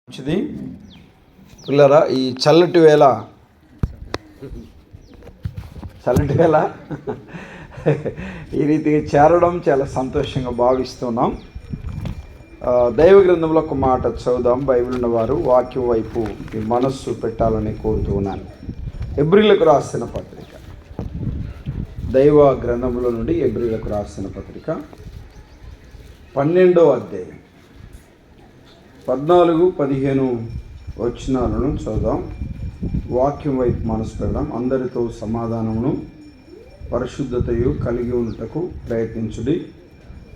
మంచిది పిల్లరా, ఈ చల్లటి వేళ ఈ రీతిగా చేరడం చాలా సంతోషంగా భావిస్తున్నాం. దైవ గ్రంథంలో ఒక మాట చదువుదాం. బైబిల్ ఉన్నవారు వాక్యం వైపు మీ మనస్సు పెట్టాలని కోరుతూ ఉన్నాను. హెబ్రీయులకు రాసిన పత్రిక, దైవ గ్రంథంలో నుండి హెబ్రీయులకు రాసిన పత్రిక 12వ అధ్యాయం 14-15 వచనాలను చదువుదాం. వాక్యం వైపు మనసు పెడదాం. అందరితో సమాధానమును పరిశుద్ధతయు కలిగి ఉండుటకు ప్రయత్నించుడి.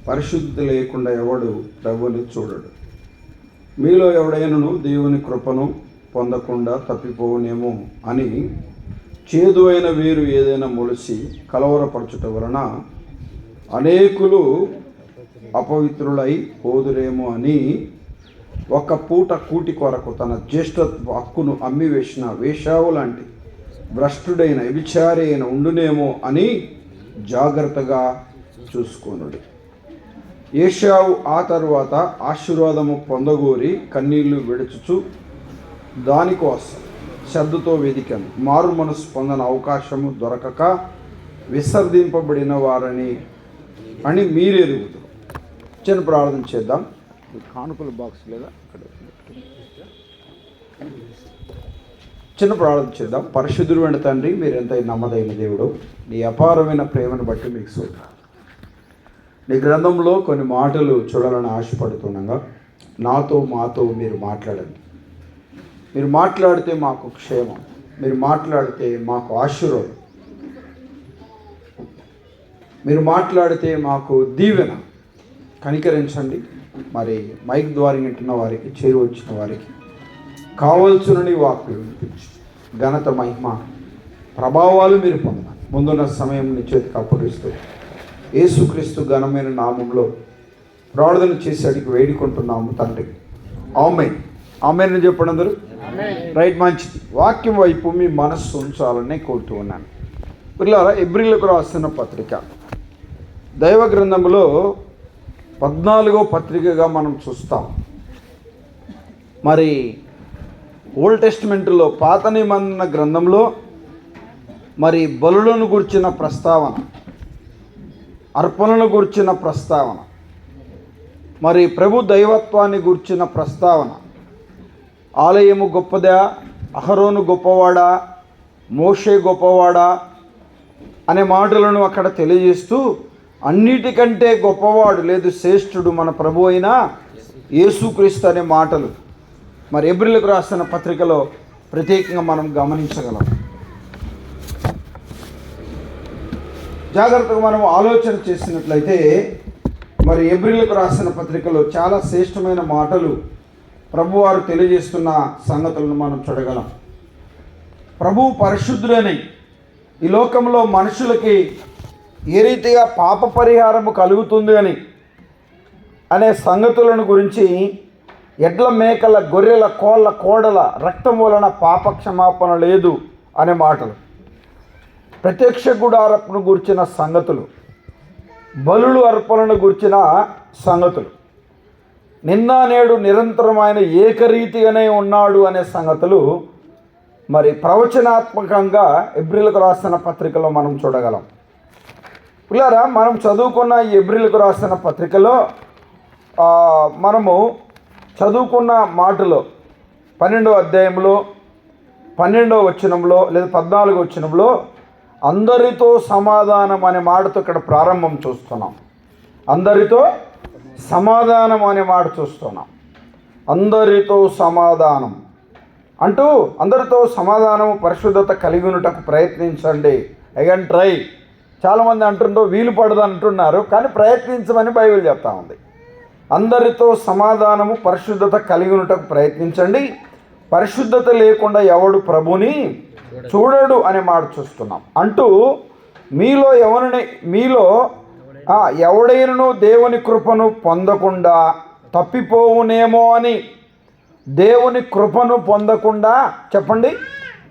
పరిశుద్ధత లేకుండా ఎవడు ప్రభువుని చూడడు. మీలో ఎవడైనను దేవుని కృపను పొందకుండా తప్పిపోవునేమో అని చేదు అయిన వేరు ఏదైనా మొలిసి కలవరపరచుట వలన అనేకులు అపవిత్రులై పోదురేమో అని ఒక పూట కూటి కొరకు తన జ్యేష్ఠత్వ హక్కును అమ్మివేసిన వేశ్యావు లాంటి భ్రష్టుడైన వ్యభిచారి అయిన ఉండునేమో అని జాగ్రత్తగా చూసుకొనుడి. ఏశావు ఆ తరువాత ఆశీర్వాదము పొందగోరి కన్నీళ్లు విడుచుచు దానికోసం శ్రద్ధతో వెదికాను. మారు మనసు పొందని అవకాశము దొరకక విసర్జింపబడిన వారని మీరెరుగుతారు. చిన్న ప్రార్థన చేద్దాం. కానుకల బాక్స్ లేదా అక్కడ చిన్న ప్రార్థన చేద్దాం. పరిశుద్ధుడు అయిన తండ్రి, మీరు ఎంత నమ్మదైన దేవుడు, నీ అపారమైన ప్రేమను బట్టి మీకు స్తోత్రాలు. నీ గ్రంథంలో కొన్ని మాటలు చూడాలని ఆశపడుతుండగా మాతో మీరు మాట్లాడండి. మీరు మాట్లాడితే మాకు క్షేమం, మీరు మాట్లాడితే మాకు ఆశీర్వాదం, మీరు మాట్లాడితే మాకు దీవెన. కనికరించండి. మరి మైక్ ద్వారా వింటున్న వారికి, చేరి వచ్చిన వారికి కావలసినని వాక్యం వినిపించి ఘనత, మహిమ, ప్రభావాలు మీరు పొందాలి. ముందున్న సమయం నీ చేతికి అప్పగిస్తూ యేసుక్రీస్తు ఘనమైన నామంలో ప్రార్థన చేసి అడిగి వేడుకుంటున్నాము తండ్రి. ఆమేన్. ఆమేన్ అని చెప్పండి అందరూ. రైట్, మంచిది. వాక్యం వైపు మీ మనస్సు ఉంచాలని కోరుతూ ఉన్నాను. పిల్లరా, హెబ్రీయులకు రాసిన పత్రిక దైవ గ్రంథంలో 14వ పత్రికగా మనం చూస్తాం. మరి ఓల్డ్ టెస్టిమెంట్లో, పాత నిబంధన గ్రంథంలో మరి బలులను గుర్చిన ప్రస్తావన, అర్పణను గుర్చిన ప్రస్తావన, మరి ప్రభు దైవత్వాన్ని గుర్చిన ప్రస్తావన, ఆలయము గొప్పదా, అహరోను గొప్పవాడా, మోషే గొప్పవాడా అనే మాటలను అక్కడ తెలియజేస్తూ, అన్నిటికంటే గొప్పవాడు లేదు, శ్రేష్ఠుడు మన ప్రభు అయిన యేసుక్రీస్తు అనే మాటలు మరి హెబ్రీయులకు రాసిన పత్రికలో ప్రత్యేకంగా మనం గమనించగలం. జాగ్రత్తగా మనం ఆలోచన చేసినట్లయితే మరి హెబ్రీయులకు రాసిన పత్రికలో చాలా శ్రేష్టమైన మాటలు ప్రభువారు తెలియజేస్తున్న సంగతులను మనం చూడగలం. ప్రభువు పరిశుద్ధుడని, ఈ లోకంలో మనుషులకి ఏ రీతిగా పాప పరిహారము కలుగుతుంది అనే సంగతులను గురించి, ఎడ్ల, మేకల, గొర్రెల, కోళ్ళ, కోడల రక్తం వలన పాప క్షమాపణ లేదు అనే మాటలు, ప్రత్యక్ష గుడారమును గురించిన సంగతులు, బలులు అర్పణను గురించిన సంగతులు, నిన్న నేడు నిరంతరమైన ఏకరీతిగానే ఉన్నాడు అనే సంగతులు మరి ప్రవచనాత్మకంగా హెబ్రీయులకు రాసిన పత్రికలో మనం చూడగలం. పిల్లరా, మనం చదువుకున్న ఈ హెబ్రీయులకు రాసిన పత్రికలో మనము చదువుకున్న మాటలో 12వ అధ్యాయంలో 12వ వచనంలో లేదా 14వ వచనంలో అందరితో సమాధానం అనే మాటతో ఇక్కడ ప్రారంభం చూస్తున్నాం. అందరితో సమాధానం అనే మాట చూస్తున్నాం. అందరితో సమాధానం అంటూ, అందరితో సమాధానము పరిశుద్ధత కలిగి ఉన్నటకు ప్రయత్నించండి. Again try. చాలామంది అంటుండ్రో వీలు పడదు అంటున్నారు, కానీ ప్రయత్నించమని బైబిల్ చెప్తా ఉంది. అందరితో సమాధానము పరిశుద్ధత కలిగి ఉన్నటకు ప్రయత్నించండి. పరిశుద్ధత లేకుండా ఎవడు ప్రభుని చూడడు అనే మాట చూస్తున్నాం. అంటూ మీలో ఎవడైనను దేవుని కృపను పొందకుండా తప్పిపోవునేమో అని, దేవుని కృపను పొందకుండా చెప్పండి,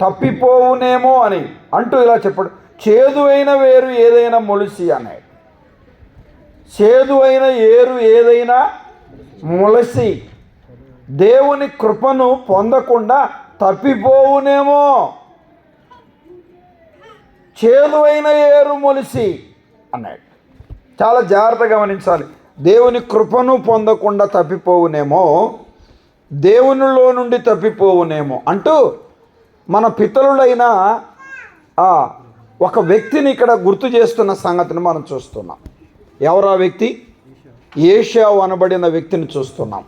తప్పిపోవునేమో అని అంటూ ఇలా చెప్పడు. చేదు అయిన వేరు ఏదైనా మొలిసి అన్నాడు. చేదు అయిన ఏరు ఏదైనా మొలసి దేవుని కృపను పొందకుండా తప్పిపోవునేమో. చేదువైన ఏరు మొలిసి అన్నాడు. చాలా జాగ్రత్తగా గమనించాలి. దేవుని కృపను పొందకుండా తప్పిపోవునేమో, దేవునిలో నుండి తప్పిపోవునేమో అంటూ మన పితరులైన ఒక వ్యక్తిని ఇక్కడ గుర్తు చేస్తున్న సంగతిని మనం చూస్తున్నాం. ఎవరా వ్యక్తి? ఏశావు అనబడిన వ్యక్తిని చూస్తున్నాం.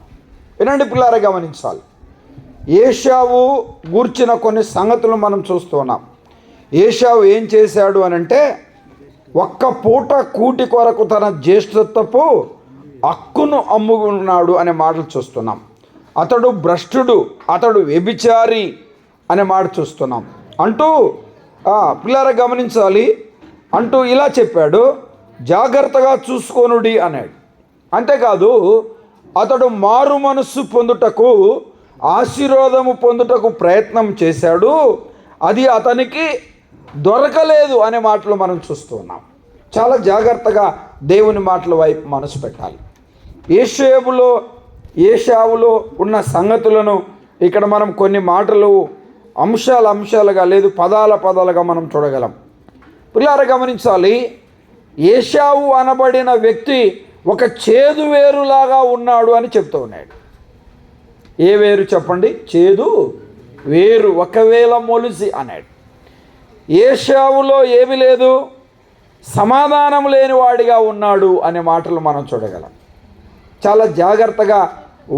వినండి పిల్లారా, గమనించాలి. ఏశావు గూర్చిన కొన్ని సంగతులు మనం చూస్తున్నాం. ఏశావు ఏం చేశాడు అనంటే, ఒక్క పూట కూటి కొరకు తన జ్యేష్ఠత్వపు హక్కును అమ్ముకున్నాడు అనే మాటలు చూస్తున్నాం. అతడు భ్రష్టుడు, అతడు వ్యభిచారి అనే మాట చూస్తున్నాం. అంటూ పిల్లారా గమనించాలి. అంటూ ఇలా చెప్పాడు, జాగ్రత్తగా చూసుకోనుడి అన్నాడు. అంతేకాదు, అతడు మారు మనస్సు పొందుటకు, ఆశీర్వాదము పొందుటకు ప్రయత్నం చేశాడు, అది అతనికి దొరకలేదు అనే మాటలు మనం చూస్తున్నాం. చాలా జాగ్రత్తగా దేవుని మాటల వైపు మనసు పెట్టాలి. ఏశావులో ఉన్న సంగతులను ఇక్కడ మనం కొన్ని మాటలు అంశాలుగా లేదు పదాలుగా మనం చూడగలం. పిల్లారా గమనించాలి. ఏశావు అనబడిన వ్యక్తి ఒక చేదు వేరులాగా ఉన్నాడు అని చెప్తూ ఉన్నాడు. ఏ వేరు చెప్పండి? చేదు వేరు ఒకవేళ మొలిసి అన్నాడు. ఏశావులో ఏమీ లేదు, సమాధానం లేని వాడిగా ఉన్నాడు అనే మాటలు మనం చూడగలం. చాలా జాగ్రత్తగా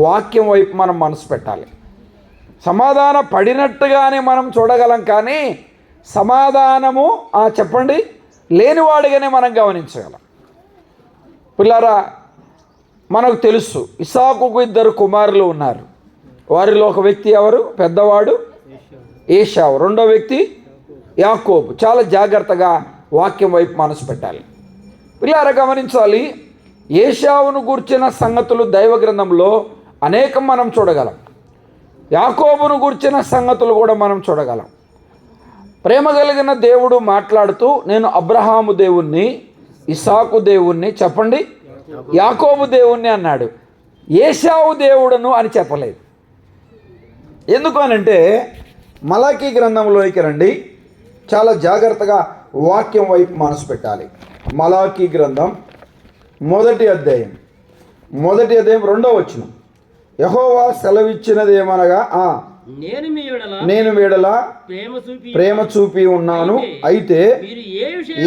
వాక్యం వైపు మనం మనసు పెట్టాలి. సమాధాన పడినట్టుగానే మనం చూడగలం, కానీ సమాధానము చెప్పండి లేనివాడిగానే మనం గమనించగలం. పిల్లారా, మనకు తెలుసు ఇస్సాకుకు 2 కుమారులు ఉన్నారు. వారిలో ఒక వ్యక్తి ఎవరు? పెద్దవాడు ఏశావు, రెండో వ్యక్తి యాకోబు. చాలా జాగ్రత్తగా వాక్యం వైపు మనసు పెట్టాలి. పిల్లారా గమనించాలి. ఏశావును గూర్చిన సంగతులు దైవ గ్రంథంలో అనేకం మనం చూడగలం. యాకోబును గూర్చిన సంగతులు కూడా మనం చూడగలం. ప్రేమ కలిగిన దేవుడు మాట్లాడుతూ, నేను అబ్రహాము దేవుణ్ణి, ఇస్సాకు దేవుణ్ణి, చెప్పండి యాకోబు దేవుణ్ణి అన్నాడు. ఏశావు దేవుడను అని చెప్పలేదు. ఎందుకు అనంటే, మలాకీ గ్రంథంలోకి రండి. చాలా జాగ్రత్తగా వాక్యం వైపు మనసు పెట్టాలి. మలాకీ గ్రంథం 1వ అధ్యాయం 2వ వచనం. యెహోవా సెలవిచ్చినదేమనగా, నేను మీడల ప్రేమ చూపి ఉన్నాను, అయితే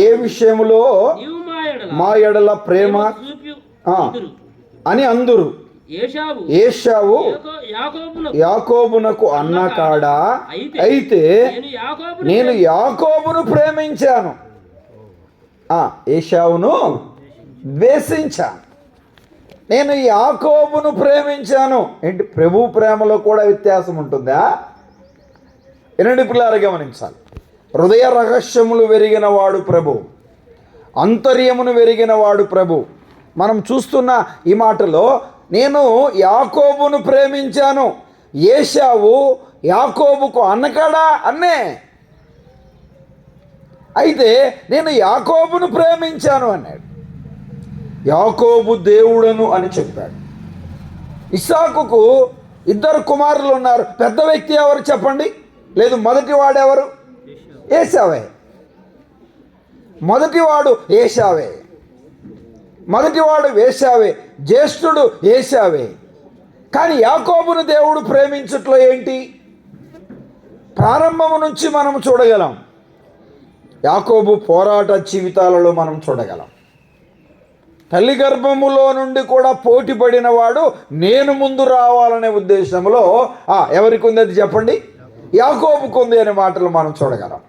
ఏ విషయములో మా ఎడల ప్రేమ అని అందురు. ఏశావు యాకోబునకు అన్న కాడా, అయితే నేను యాకోబును ప్రేమించాను, ఏశావును ద్వేషించాను. నేను యాకోబును ప్రేమించాను. ఏంటి? ప్రభు ప్రేమలో కూడా వ్యత్యాసం ఉంటుందా? వినండి పిల్లారా, గమనించాలి. హృదయ రహస్యములు వెరిగిన వాడు ప్రభు, అంతర్యమును వెరిగిన వాడు ప్రభు. మనం చూస్తున్న ఈ మాటలో నేను యాకోబును ప్రేమించాను, ఏశావు యాకోబుకు అన్నకాడా అన్నే, అయితే నేను యాకోబును ప్రేమించాను అన్నాడు. యాకోబు దేవుడను అని చెప్పాడు. ఇస్సాకుకు 2 కుమారులు ఉన్నారు. పెద్ద వ్యక్తి ఎవరు చెప్పండి? లేదు, మొదటి వాడెవరు? ఏశావే. మొదటివాడు ఏశావే, జ్యేష్ఠుడు ఏశావే. కానీ యాకోబును దేవుడు ప్రేమించట్లో ఏంటి? ప్రారంభము నుంచి మనం చూడగలం. యాకోబు పోరాట జీవితాలలో మనం చూడగలం. తల్లి గర్భములో నుండి కూడా పోటీ పడిన వాడు నేను ముందు రావాలనే ఉద్దేశంలో ఎవరికి ఉంది అది చెప్పండి? యాకోబుకు ఉంది అనే మాటలు మనం చూడగలం.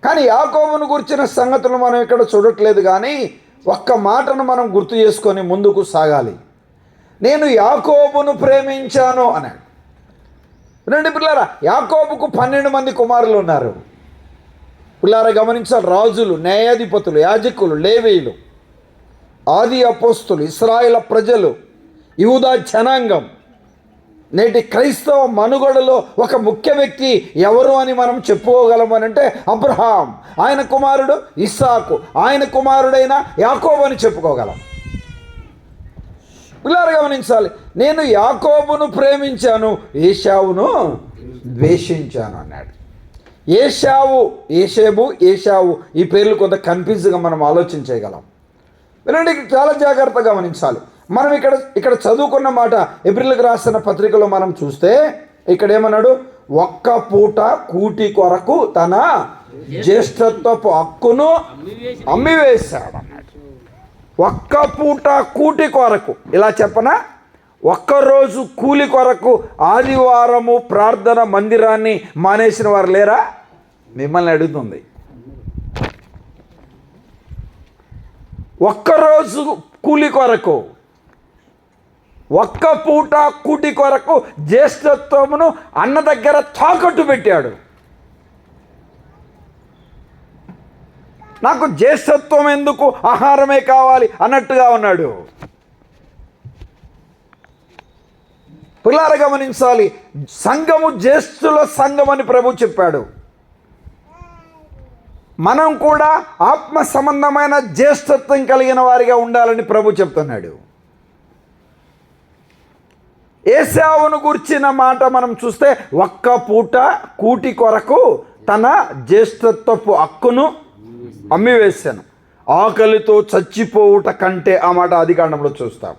కానీ యాకోబును గురించిన సంగతులు మనం ఇక్కడ చూడట్లేదు. కానీ ఒక్క మాటను మనం గుర్తు చేసుకొని ముందుకు సాగాలి. నేను యాకోబును ప్రేమించాను అన్నాడు. వినండి పిల్లారా, యాకోబుకు 12 మంది కుమారులు ఉన్నారు. పిల్లారా గమనించాలి. రాజులు, న్యాయాధిపతులు, యాజకులు, లేవీయులు, ఆది అపోస్తులు, ఇశ్రాయేలు ప్రజలు, యూదా జనాంగం. నేటి క్రైస్తవ మనుగడలో ఒక ముఖ్య వ్యక్తి ఎవరు అని మనం చెప్పుకోగలమనంటే అబ్రహాం, ఆయన కుమారుడు ఇస్సాకు, ఆయన కుమారుడైన యాకోబు అని చెప్పుకోగలం. పిల్లలు గమనించాలి, నేను యాకోబును ప్రేమించాను, ఏశావును ద్వేషించాను అన్నాడు. ఏషావు ఈ పేర్లు కొంత కన్ఫ్యూజ్గా మనం ఆలోచించగలం. వినండి, చాలా జాగ్రత్తగా గమనించాలి. మనం ఇక్కడ చదువుకున్న మాట ఏప్రిల్కి రాసిన పత్రికలో మనం చూస్తే ఇక్కడ ఏమన్నాడు, ఒక్క పూట కూటి కొరకు తన జ్యేష్ఠత్వపు హక్కును అమ్మివేశాడు అన్నాడు. ఒక్క పూట కూటి కొరకు, ఇలా చెప్పనా, ఒక్కరోజు కూలి కొరకు ఆదివారము ప్రార్థన మందిరాన్ని మానేసిన వారు లేరా? మిమ్మల్ని అడుగుతుంది. ఒక్కరోజు కూలి కొరకు, ఒక్క పూట కూటి కొరకు జ్యేష్ఠత్వమును అన్న దగ్గర తాకట్టు పెట్టాడు. నాకు జ్యేష్ఠత్వం ఎందుకు, ఆహారమే కావాలి అన్నట్టుగా ఉన్నాడు. పిల్లలు గమనించాలి, సంఘము జ్యేష్ఠుల సంఘం అని ప్రభు చెప్పాడు. మనం కూడా ఆత్మ సంబంధమైన జ్యేష్ఠత్వం కలిగిన వారిగా ఉండాలని ప్రభు చెప్తున్నాడు. ఏశావును గుర్చిన మాట మనం చూస్తే, ఒక్క పూట కూటి కొరకు తన జ్యేష్ఠత్వపు హక్కును అమ్మివేశాను, ఆకలితో చచ్చిపోవుట కంటే, ఆ మాట ఆదికాండంలో చూస్తాం.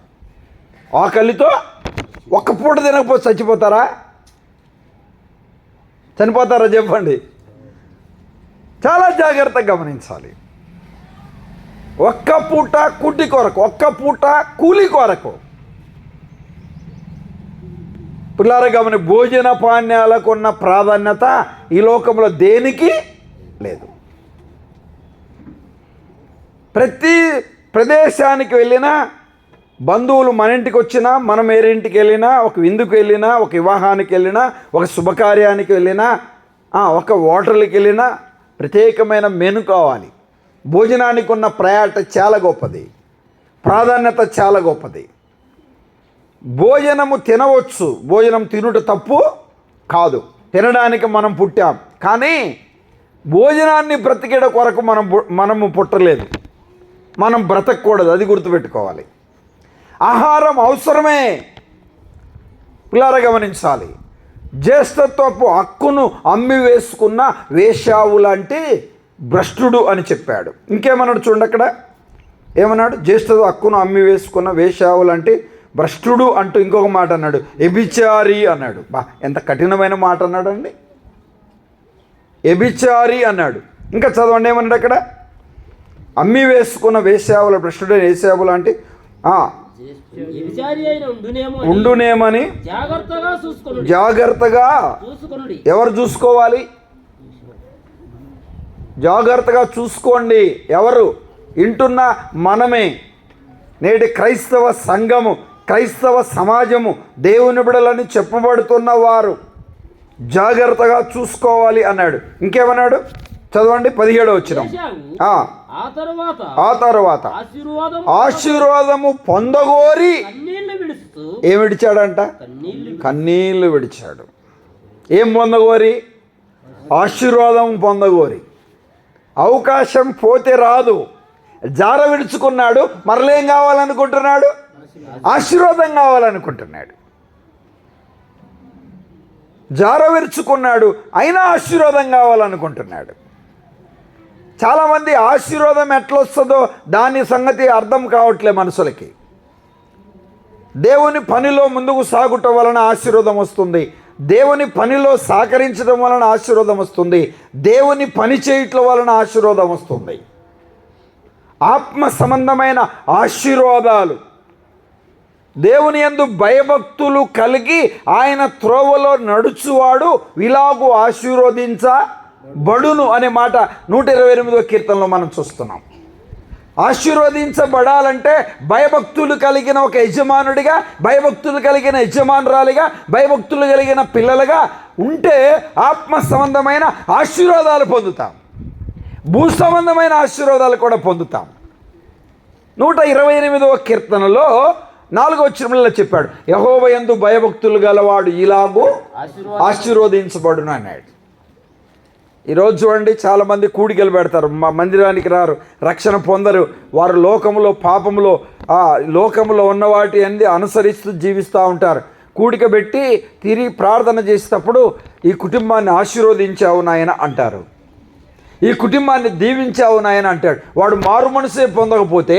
ఆకలితో ఒక్క పూట తినకపోతే చచ్చిపోతారా? చనిపోతారా చెప్పండి. చాలా జాగ్రత్తగా గమనించాలి. ఒక్క పూట కూటి కొరకు, ఒక్క పూట కూలి కొరకు. పిల్లారా గమని, భోజన పానీయాలకు ఉన్న ప్రాధాన్యత ఈ లోకంలో దేనికి లేదు. ప్రతి ప్రదేశానికి వెళ్ళినా, బంధువులు మన ఇంటికి వచ్చినా, మనం వేరింటికి వెళ్ళినా, ఒక విందుకు వెళ్ళినా, ఒక వివాహానికి వెళ్ళినా, ఒక శుభకార్యానికి వెళ్ళినా, ఒక హోటల్కి వెళ్ళినా ప్రత్యేకమైన మెను కావాలి. భోజనానికి ఉన్న ప్రయాట చాలా గొప్పది, ప్రాధాన్యత చాలా గొప్పది. భోజనము తినవచ్చు, భోజనం తినుట తప్పు కాదు, తినడానికి మనం పుట్టాం. కానీ భోజనాన్ని బ్రతికేట కొరకు మనము పుట్టలేదు, మనం బ్రతకూడదు, అది గుర్తుపెట్టుకోవాలి. ఆహారం అవసరమే. పిల్లలు గమనించాలి, జ్యేష్ఠత్వపు హక్కును అమ్మి వేసుకున్న వేశ్యావు లాంటి భ్రష్టుడు అని చెప్పాడు. ఇంకేమన్నాడు చూడండి, అక్కడ ఏమన్నాడు, జ్యేష్ఠత్వ హక్కును అమ్మి వేసుకున్న వేశ్యావు లాంటి భ్రష్టుడు అంటూ ఇంకొక మాట అన్నాడు, ఎబిచారి అన్నాడు. ఎంత కఠినమైన మాట అన్నాడు అండి, ఎబిచారి అన్నాడు. ఇంకా చదవండి ఏమన్నాడు అక్కడ, అమ్మి వేసుకున్న వేశ్యావుల భ్రష్టుడు వేశ్యావు లాంటి ఉండునేమని జాగ్రత్తగా ఎవరు చూసుకోవాలి? జాగ్రత్తగా చూసుకోండి. ఎవరు? వింటున్న మనమే. నేటి క్రైస్తవ సంఘము, క్రైస్తవ సమాజము, దేవుని బిడ్డలని చెప్పబడుతున్న వారు జాగ్రత్తగా చూసుకోవాలి అన్నాడు. ఇంకేమన్నాడు చదవండి, 17వ వచనం. ఆ తరువాత ఆశీర్వాదము పొందగోరి ఏం విడిచాడంట? కన్నీళ్లు విడిచాడు. ఏం పొందగోరి? ఆశీర్వాదం పొందగోరి. అవకాశం పోతే రాదు, జార విడుచుకున్నాడు. మరలేం కావాలనుకుంటున్నాడు? ఆశీర్వాదం కావాలనుకుంటున్నాడు. జార విరుచుకున్నాడు, అయినా ఆశీర్వాదం కావాలనుకుంటున్నాడు. చాలామంది ఆశీర్వాదం ఎట్లొస్తుందో దాని సంగతి అర్థం కావట్లే మనుషులకి. దేవుని పనిలో ముందుకు సాగుట వలన ఆశీర్వాదం వస్తుంది, దేవుని పనిలో సహకరించడం వలన ఆశీర్వాదం వస్తుంది, దేవుని పని చేయటం వలన ఆశీర్వాదం వస్తుంది. ఆత్మ సంబంధమైన ఆశీర్వాదాలు, దేవుని యందు భయభక్తులు కలిగి ఆయన త్రోవలో నడుచువాడు ఇలాగూ ఆశీర్వదించబడును అనే మాట 128వ కీర్తనలో మనం చూస్తున్నాం. ఆశీర్వదించబడాలంటే భయభక్తులు కలిగిన ఒక యజమానుడిగా, భయభక్తులు కలిగిన యజమానురాలిగా, భయభక్తులు కలిగిన పిల్లలుగా ఉంటే ఆత్మ సంబంధమైన ఆశీర్వాదాలు పొందుతాం, భూ సంబంధమైన ఆశీర్వాదాలు కూడా పొందుతాం. 128వ కీర్తనలో 4వ వచనంలో చెప్పాడు, యెహోవా యందు భయభక్తులు గలవాడు ఇలాగూ ఆశీర్వదించబడును అన్నాడు. ఈరోజు చూడండి, చాలామంది కూడికలు పెడతారు, మా మందిరానికి రారు, రక్షణ పొందరు. వారు లోకములో, పాపములో, లోకములో ఉన్న వాటి అన్ని అనుసరిస్తూ జీవిస్తూ ఉంటారు. కూడిక పెట్టి తిరిగి ప్రార్థన చేసేటప్పుడు ఈ కుటుంబాన్ని ఆశీర్వదించావు నాయన అంటారు, ఈ కుటుంబాన్ని దీవించావు నాయన అంటాడు. వాడు మారు మనసే పొందకపోతే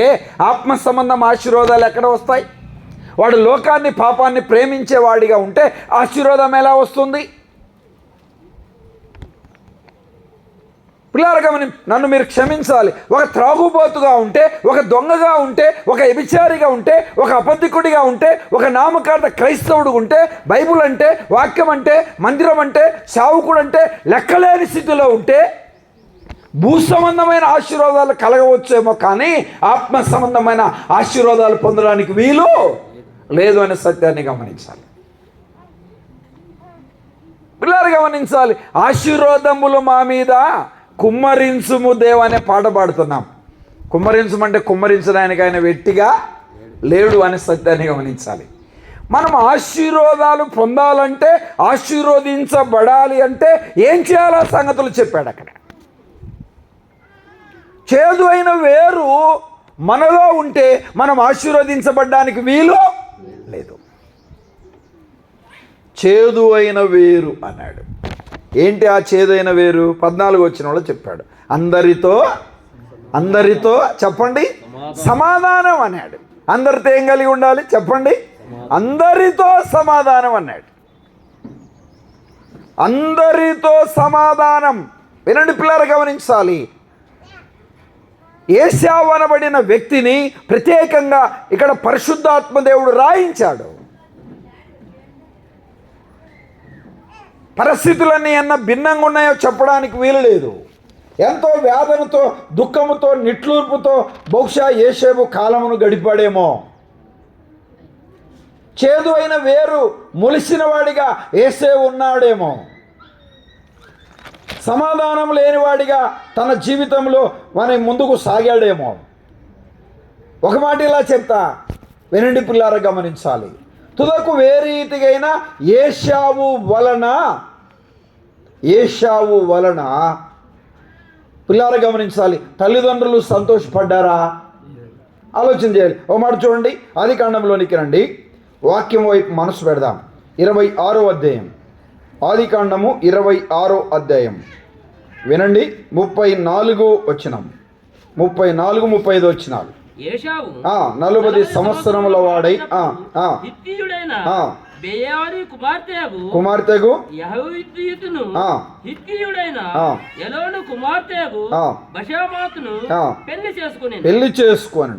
ఆత్మ సంబంధం ఆశీర్వాదాలు ఎక్కడ వస్తాయి? వాడు లోకాన్ని, పాపాన్ని ప్రేమించేవాడిగా ఉంటే ఆశీర్వాదం ఎలా వస్తుంది? పిల్లలుగా నన్ను మీరు క్షమించాలి. ఒక త్రాగుబోతుగా ఉంటే, ఒక దొంగగా ఉంటే, ఒక వ్యభిచారిగా ఉంటే, ఒక అబద్ధికుడిగా ఉంటే, ఒక నామకార్థ క్రైస్తవుడు ఉంటే, బైబుల్ అంటే, వాక్యం అంటే, మందిరం అంటే, సేవకుడు అంటే లెక్కలేని స్థితిలో ఉంటే భూ సంబంధమైన ఆశీర్వాదాలు కలగవచ్చేమో, కానీ ఆత్మ సంబంధమైన ఆశీర్వాదాలు పొందడానికి వీలు లేదు అనే సత్యాన్ని గమనించాలి. పిల్లలు గమనించాలి. ఆశీర్వాదములు మా మీద కుమ్మరించుము దేవ అనే పాట పాడుతున్నాం. కుమ్మరించమంటే కుమ్మరించడానికి ఆయన వెట్టిగా లేడు అనే సత్యాన్ని గమనించాలి. మనం ఆశీర్వాదాలు పొందాలంటే, ఆశీర్వదించబడాలి అంటే ఏం చేయాలో సంగతులు చెప్పాడు అక్కడ. చేదు అయిన వేరు మనలో ఉంటే మనం ఆశీర్వదించబడ్డానికి వీలు లేదు. చేదు అయిన వేరు అన్నాడు. ఏంటి ఆ చేదైన వేరు? 14 వచనంలో చెప్పాడు. అందరితో చెప్పండి సమాధానం అన్నాడు. అందరితో ఏం కలిగి ఉండాలి చెప్పండి? అందరితో సమాధానం అన్నాడు. అందరితో సమాధానం. వినండి పిల్లలు, గమనించాలి. ఏశావు అనబడిన వ్యక్తిని ప్రత్యేకంగా ఇక్కడ పరిశుద్ధాత్మ దేవుడు రాయించాడు. పరిస్థితులన్నీ ఎన్న భిన్నంగా ఉన్నాయో చెప్పడానికి వీలు లేదు. ఎంతో వేదనతో, దుఃఖముతో, నిట్లూర్పుతో బహుశా యేషేబు కాలమును గడిపాడేమో. చేదు అయిన వేరు మొలిసిన వాడిగా యేసేబు ఉన్నాడేమో. సమాధానం లేనివాడిగా తన జీవితంలో మన ముందుకు సాగాడేమో. ఒక మాట ఇలా చెప్తా, వినండి పిల్లారా, గమనించాలి. తుదకు వేరీతిగైన ఏశావు వలన పిల్లారా గమనించాలి, తల్లిదండ్రులు సంతోషపడ్డారా? ఆలోచన చేయాలి. ఒక మాట చూడండి, ఆదికాండంలోనికి రండి, వాక్యం వైపు మనసు పెడదాం. 26వ అధ్యాయం, ఆదికాండము 26వ అధ్యాయం వినండి. 34 వచనం, 34, 35 వచనాలు. 40 సంవత్సరముల వాడై కుమార్తెగు పెళ్లి చేసుకొని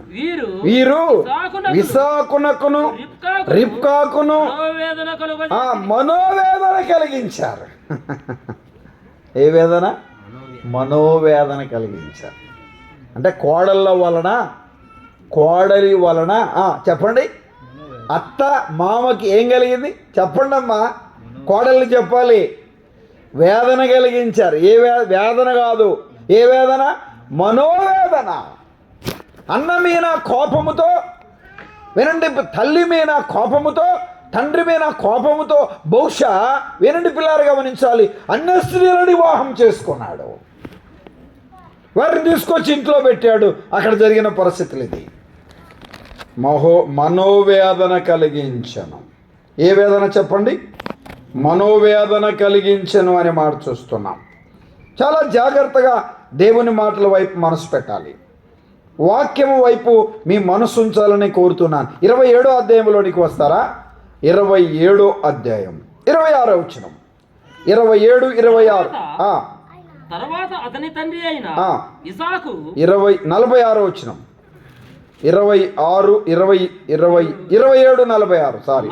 వీరు ఇస్సాకునకును రిబ్కాకును మనోవేదన కలిగించారు. ఏ వేదన? మనోవేదన కలిగించారు. అంటే కోడలి వలన చెప్పండి, అత్త మామకి ఏం కలిగింది చెప్పండి అమ్మా, కోడలిని చెప్పాలి. వేదన కలిగించారు. ఏ వేదన కాదు, ఏ వేదన? మనోవేదన. అన్న మీద కోపముతో, వినండి, తల్లి మీద కోపముతో, తండ్రి మీద కోపముతో, బహుశా వినండి పిల్లారు గమనించాలి, అన్య స్త్రీలను వివాహం చేసుకున్నాడు. వారిని తీసుకొచ్చి ఇంట్లో పెట్టాడు. అక్కడ జరిగిన పరిస్థితులు ఇది. మనోవేదన కలిగించను. ఏ వేదన చెప్పండి? మనోవేదన కలిగించను అనే మాట చూస్తున్నాం. చాలా జాగ్రత్తగా దేవుని మాటల వైపు మనసు పెట్టాలి. వాక్యము వైపు మీ మనసు ఉంచాలని కోరుతున్నాను. 27వ అధ్యాయంలోనికి వస్తారా? 27వ అధ్యాయం 26వ వచనం, 27, 26. తర్వాత అతని తండ్రి అయిన ఇసాకు 46వ వచనం, 26, 20, 27, 46. సారీ,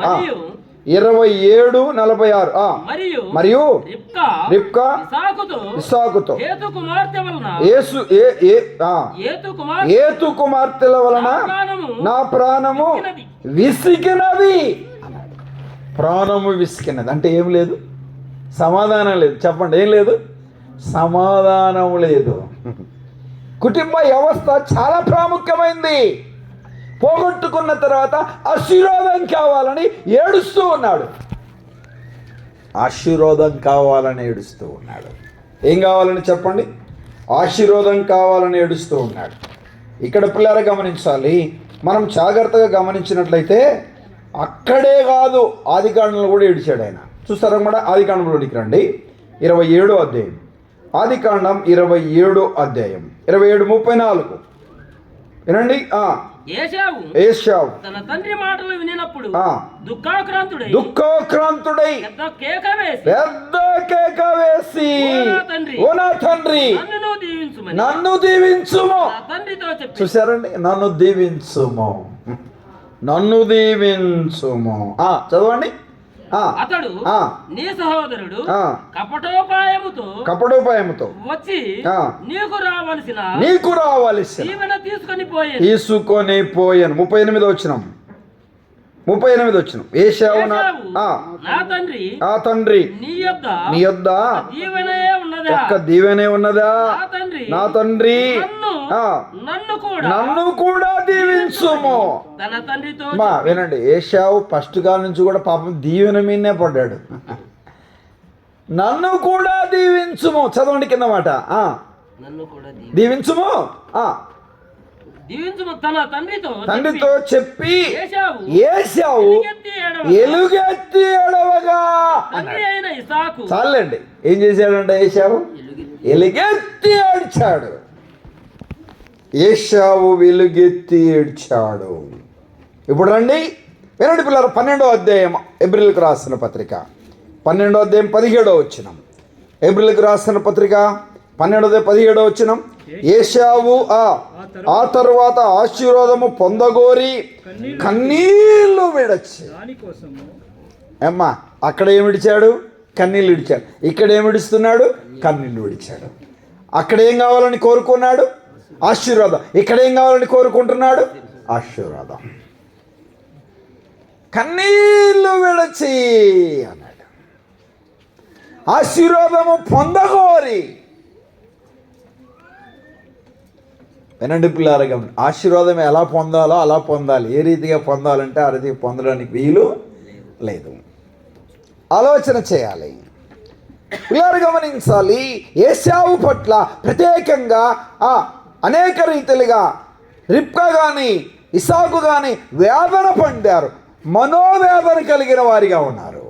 27, 46. మరియు రిబ్కా ఇస్సాకుతో ఏతు కుమార్తెల వలన నా ప్రాణము విసికినది. ప్రాణము విసికినది అంటే ఏం లేదు? సమాధానం లేదు. చెప్పండి, ఏం లేదు? సమాధానం లేదు. కుటుంబ వ్యవస్థ చాలా ప్రాముఖ్యమైంది. పోగొట్టుకున్న తర్వాత ఆశీర్వాదం కావాలని ఏడుస్తూ ఉన్నాడు. ఆశీర్వాదం కావాలని ఏడుస్తూ ఉన్నాడు. ఏం కావాలని చెప్పండి? ఆశీర్వాదం కావాలని ఏడుస్తూ ఉన్నాడు. ఇక్కడ పిల్లలు గమనించాలి. మనం జాగ్రత్తగా గమనించినట్లయితే అక్కడే కాదు, ఆదికాండంలో కూడా ఏడిచాడు ఆయన. చూస్తారన్నమాట. ఆదికాండంలోనికి రండి, 27వ అధ్యాయం. ఆదికాండం 27వ అధ్యాయం 27:34 వినండి. ఏశావు తన తండ్రి మాటలు వినినప్పుడు దుఃఖాక్రాంతుడై పెద్ద కేక వేసి, ఓ నా తండ్రి నన్ను దీవించుము. చూశారండి, నన్ను దీవించుము. చదవండి. అతడు నీ సహోదరుడు కపటోపాయముతో వచ్చి నీకు రావలసిన దీవెన తీసుకొని పోయాను. 38వ వచనం. ఏశావు నా తండ్రి నీ యొద్ద ఒక్క దీవెనే ఉన్నదా? నా తండ్రి నన్ను కూడా దీవించుము. తన తండ్రితో వినండి, ఏశావు ఫస్ట్ కాలం నుంచి కూడా పాపం దీవెన మీదనే పడ్డాడు. నన్ను కూడా దీవించుము. చదవండి కింద మాట. దీవించుము. తన తండ్రితో చెప్పి ఏశావు ఎలుగెత్తి ఏడవగా. చాలండి, ఏం చేశాడంటే ఏశావు ఎలుగెత్తి ఏడ్చాడు. ఏశావు వెలుగెత్తి ఏడ్చాడు. ఇప్పుడు రండి, వినండి పిల్లలు. 12వ అధ్యాయం ఎబ్రిల్కి రాసిన పత్రిక 12వ అధ్యాయం 17వ వచనం. ఎబ్రిల్కి రాసిన పత్రిక 12వ అధ్యాయం 17వ వచనం. ఏశావు ఆ తరువాత ఆశీర్వాదము పొందగోరి కన్నీళ్లు విడచి. అమ్మా, అక్కడ ఏమి విడిచాడు? కన్నీళ్ళు విడిచాడు. ఇక్కడ ఏమి విడుస్తున్నాడు? కన్నీళ్ళు విడిచాడు. అక్కడ ఏం కావాలని కోరుకున్నాడు? ఆశీర్వాదం. ఇక్కడ ఏం కావాలని కోరుకుంటున్నాడు? ఆశీర్వాదం. కన్నీళ్లు విడచి అన్నాడు. ఆశీర్వాదము పొందగోరి. వినండి పిల్లారా, ఆశీర్వాదం ఎలా పొందాలో అలా పొందాలి. ఏ రీతిగా పొందాలంటే ఆ రీతిగా పొందడానికి వీలు లేదు. ఆలోచన చేయాలి. పిల్లారు గమనించాలి. ఏశావు పట్ల ప్రత్యేకంగా అనేక రీతిలుగా రిబ్కా కానీ ఇసాకు కానీ వేదన పొందారు. మనోవేదన కలిగిన వారిగా ఉన్నారు.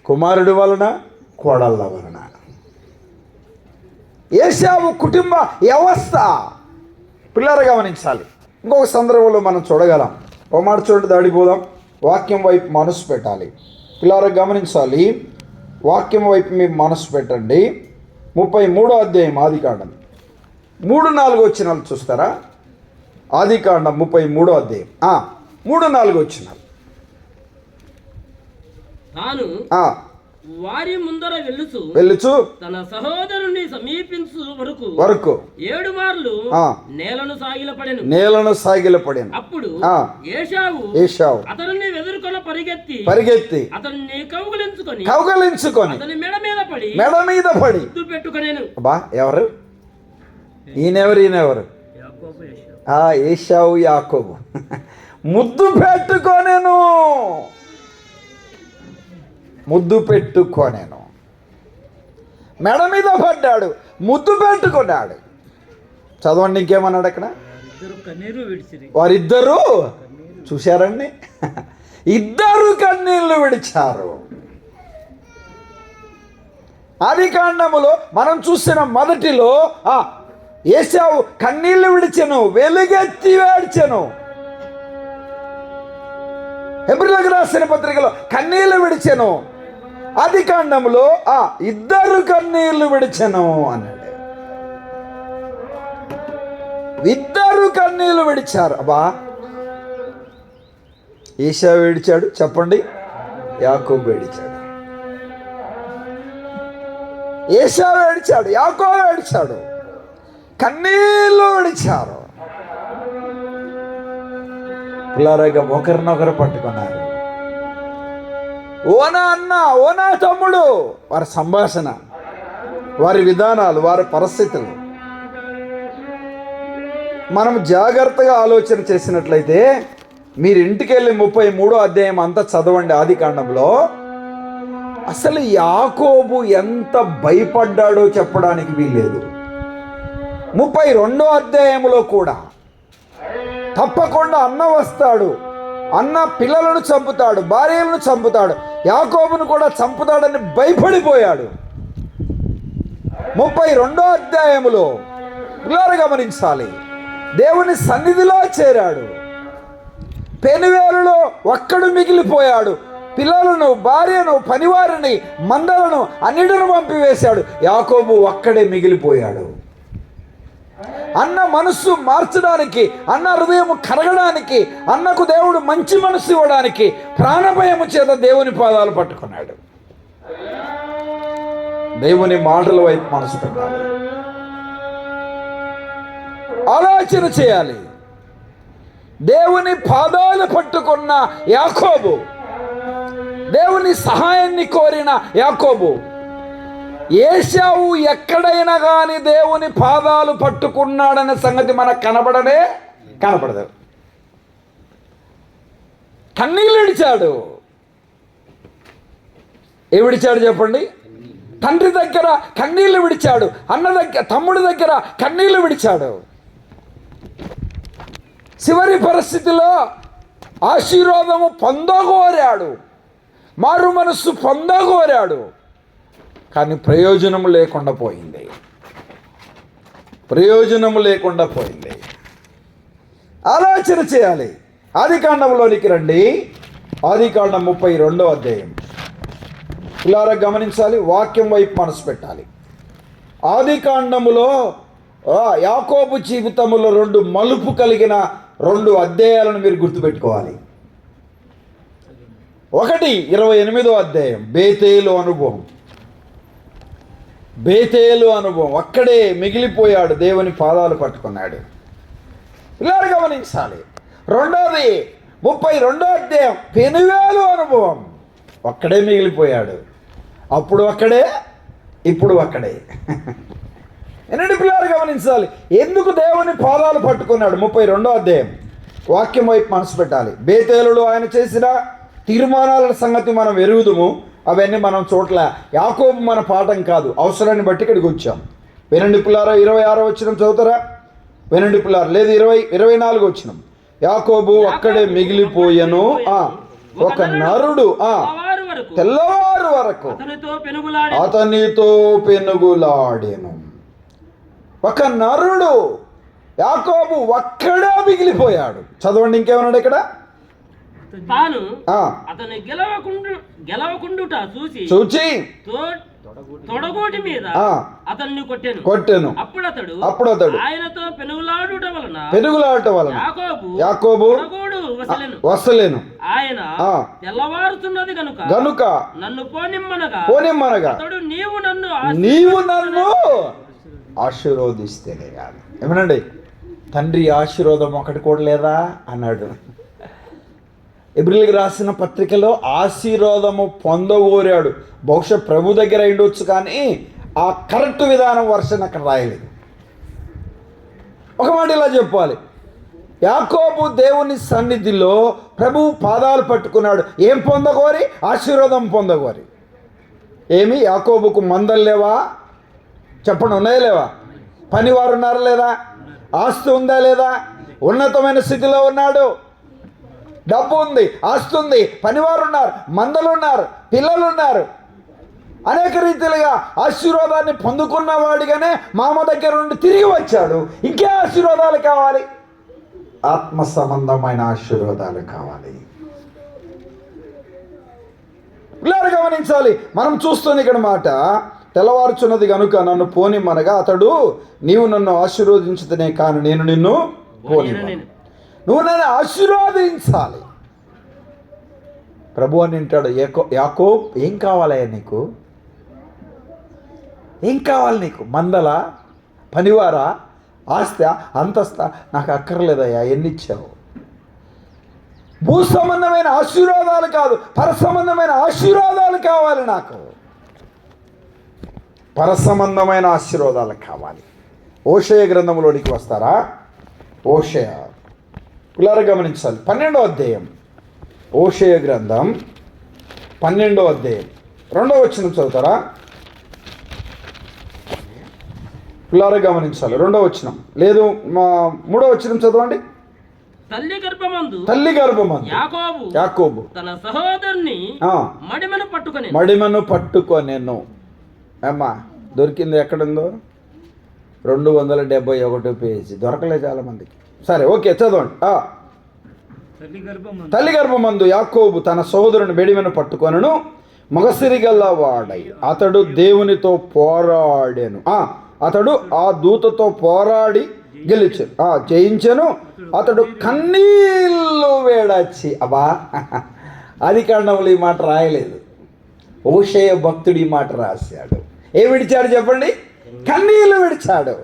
కుమారుడి వలన, కోడళ్ళ వలన. ఏశావు కుటుంబ వ్యవస్థ పిల్లలు గమనించాలి. ఇంకొక సందర్భంలో మనం చూడగలం. ఓ మాట చూడండి, దాడిపోదాం. వాక్యం వైపు మనసు పెట్టాలి. పిల్లలు గమనించాలి. వాక్యం వైపు మీరు మనసు పెట్టండి. 33వ అధ్యాయం ఆదికాండం 3-4 వచనాలు చూస్తారా? ఆదికాండం 33వ అధ్యాయం 3-4 వచనాలు. వారి ముందర వెళ్ళుచు తన సహోదరుని సమీపించు వరకు 7 మార్లు నేలను సాగిలపడెను. అప్పుడు ఏశావు అతనిని ఎదుర్కొని పరిగెత్తి అతన్ని కౌగలించుకొని అతని మెడ మీద పడి ముద్దు పెట్టుకొనెను. ఎవరు ఈయనెవరు? ఏశావు యాకోబు. ముద్దు పెట్టుకొనెను. మెడ మీద పడ్డాడు, ముద్దు పెట్టుకున్నాడు. చదవండి, ఇంకేమన్నాడు అక్కడ? వారిద్దరూ చూశారండి, ఇద్దరు కన్నీళ్లు విడిచారు. ఆదికాండములో మనం చూసిన మొదటిలో ఏశావు కన్నీళ్లు విడిచెను, వెలుగెత్తి ఏడ్చెను. హెబ్రీయులకు రాసిన పత్రికలో కన్నీళ్లు విడిచెను. ఆదికాండములో ఇద్దరు కన్నీళ్లు విడిచెను అన్నాడు. ఇద్దరు కన్నీళ్లు విడిచారు. ఏశావు ఏడిచాడు, చెప్పండి. యాకోబు ఏడిచాడు. ఏశావు ఏడిచాడు, యాకోబు ఏడిచాడు. కన్నీళ్లు విడిచారు. పిల్లరగా ఒకరినొకరు పట్టుకున్నారు. ఓనా అన్న, ఓనా తమ్ముడు. వారి సంభాషణ, వారి విధానాలు, వారి పరిస్థితులు మనం జాగ్రత్తగా ఆలోచన చేసినట్లయితే, మీరు ఇంటికి వెళ్ళి 33వ అధ్యాయం అంతా చదవండి. ఆదికాండంలో అసలు యాకోబు ఎంత భయపడ్డాడో చెప్పడానికి వీల్లేదు. 32వ అధ్యాయంలో కూడా తప్పకుండా అన్న వస్తాడు, అన్న పిల్లలను చంపుతాడు, భార్యలను చంపుతాడు, యాకోబును కూడా చంపుతాడని భయపడిపోయాడు. 32వ అధ్యాయములో పిల్లలు గమనించాలి, దేవుని సన్నిధిలో చేరాడు, పెనువేలులో ఒక్కడు మిగిలిపోయాడు, పిల్లలను, భార్యను, పనివారిని, మందలను అన్నిటిని పంపివేశాడు, యాకోబు ఒక్కడే మిగిలిపోయాడు. అన్న మనస్సు మార్చడానికి, అన్న హృదయం కరగడానికి, అన్నకు దేవుడు మంచి మనస్సు ఇవ్వడానికి ప్రాణభయము చేత దేవుని పాదాలు పట్టుకున్నాడు. దేవుని మాటల వైపు మనసు పెట్టాలి, ఆలోచన చేయాలి. దేవుని పాదాలు పట్టుకున్న యాకోబు, దేవుని సహాయాన్ని కోరిన యాకోబు, ఏశావు ఎక్కడైనా కానీ దేవుని పాదాలు పట్టుకున్నాడనే సంగతి మనకు కనపడదు. కన్నీళ్ళు విడిచాడు. ఏమిడిచాడు చెప్పండి? తండ్రి దగ్గర కన్నీళ్లు విడిచాడు, అన్న దగ్గర, తమ్ముడి దగ్గర కన్నీళ్లు విడిచాడు. చివరి పరిస్థితిలో ఆశీర్వాదము పొందగోరాడు, మారు మనస్సు పొందగోరాడు, కానీ ప్రయోజనం లేకుండా పోయింది. ఆలోచన చేయాలి. ఆదికాండంలోనికి రండి. ఆదికాండం 32వ అధ్యాయం. ఇలా గమనించాలి, వాక్యం వైపు మనసు పెట్టాలి. ఆదికాండములో యాకోబు జీవితంలో 2 మలుపు కలిగిన 2 అధ్యాయాలను మీరు గుర్తుపెట్టుకోవాలి. ఒకటి 28వ అధ్యాయం, బేతేలు అనుభవం. అక్కడే మిగిలిపోయాడు, దేవుని పాదాలు పట్టుకున్నాడు. ఇలా గమనించాలి. రెండోది 32వ అధ్యాయం, పెనువేలు అనుభవం. అక్కడే మిగిలిపోయాడు, అప్పుడు అక్కడే, ఇప్పుడు అక్కడే. ఎన్నటి పిల్లలు గమనించాలి, ఎందుకు దేవుని పాదాలు పట్టుకున్నాడు. 32వ అధ్యాయం వాక్యం వైపు మనసు పెట్టాలి. బేతేలులో ఆయన చేసిన తీర్మానాల సంగతి మనం ఎరుగుదుము, అవన్నీ మనం చోట్ల. యాకోబు మన పాఠం కాదు, అవసరాన్ని బట్టి ఇక్కడికి వచ్చాం. వినండి పిల్లారా, 26వ వచనం చదువుతారా? వినండి పిల్లారా, లేదు 24వ వచనం. యాకోబు అక్కడే మిగిలిపోయెను, ఒక నరుడు తెల్లవారు వరకు అతనితో పెనుగులాడెను. ఒక నరుడు, యాకోబు ఒక్కడే మిగిలిపోయాడు. చదవండి, ఇంకేమన్నాడు ఇక్కడ? తాను అతని గెలవకుండుట చూచి తొడగోటి మీద అతన్ని కొట్టెను. అప్పుడు అతడు ఆయనతో పెనుగులాడుట వలన యాకోబు వసలేను. ఆయన తెల్లవారుతున్నది గనుక నన్ను పోనిమ్మనగా అతడు నీవు నన్ను ఆశీర్వదిస్తేనే కాదు. ఏమనండి, తండ్రి ఆశీర్వాదం ఒకటి కూడా లేదా అన్నాడు. ఎబ్రిల్కి రాసిన పత్రికలో ఆశీర్వాదము పొందగోరాడు. బహుశా ప్రభు దగ్గర ఉండొచ్చు, కానీ ఆ కరెక్ట్ విధానం వర్షన్ అక్కడ రాయలేదు. ఒక మాట ఇలా చెప్పాలి, యాకోబు దేవుని సన్నిధిలో ప్రభువు పాదాలు పట్టుకున్నాడు. ఏం పొందగోరి? ఆశీర్వాదం పొందగోరి. ఏమి? యాకోబుకు మందలు లేవా? చెప్పండి, ఉన్నాయా లేవా? పనివారు ఉన్నారా లేదా? ఆస్తి ఉందా లేదా? ఉన్నతమైన స్థితిలో ఉన్నాడు, డబ్బు ఉంది, ఆస్తి ఉంది, పనివారు ఉన్నారు, మందలు ఉన్నారు, పిల్లలు ఉన్నారు. అనేక రీతిలుగా ఆశీర్వాదాన్ని పొందుకున్న వాడిగానే మామ దగ్గర నుండి తిరిగి వచ్చాడు. ఇంకే ఆశీర్వాదాలు కావాలి? ఆత్మ సంబంధమైన ఆశీర్వాదాలు కావాలి. పిల్లలు గమనించాలి. మనం చూస్తున్న ఇక్కడ మాట, తెల్లవారుచున్నది గనుక నన్ను పోనిమ్మనగా అతడు నీవు నన్ను ఆశీర్వదించుతనే కానీ నేను నిన్ను పోనివ్వను. నువ్వు నన్ను ఆశీర్వాదించాలి. ప్రభు అని అంటాడు, యాకోబ్ ఏం కావాలయ్యా నీకు? ఏం కావాలి నీకు? మందల, పనివారా, ఆస్తి, అంతస్తా? నాకు అక్కర్లేదయ్యా, ఎన్ని ఇచ్చావు? భూ సంబంధమైన ఆశీర్వాదాలు కాదు, పర సంబంధమైన ఆశీర్వాదాలు కావాలి నాకు. పర సంబంధమైన ఆశీర్వాదాలు కావాలి. ఓషయ గ్రంథంలోనికి వస్తారా? ఓషయ పిల్లలు గమనించాలి. 12వ అధ్యాయం, ఓషయ గ్రంథం 12వ అధ్యాయం. 2వ వచనం చదువుతారా? పిల్లలు గమనించాలి. 2వ వచనం లేదు, 3వ వచనం చదవండి. తల్లి గర్భమందు యాకోబు తన సహోదరుని మడిమను పట్టుకొనెను. అమ్మా దొరికింది ఎక్కడుందో? 271 పేజీ. దొరకలే చాలా మందికి. సరే, ఓకే, చదవండి. తల్లి గర్భమందు యాకోబు తన సహోదరుని మెడిమెను పట్టుకొనెను, మగసిరిగల్లవాడై అతడు దేవునితో పోరాడెను. అతడు ఆ దూతతో పోరాడి జయించెను. అతడు కన్నీళ్ళు వేడచ్చి. అబ్బా, ఆదికాండంలో ఈ మాట రాయలేదు, హోషేయ భక్తుడు ఈ మాట రాశాడు. ఏం విడిచాడు చెప్పండి? కన్నీళ్ళు విడిచాడు.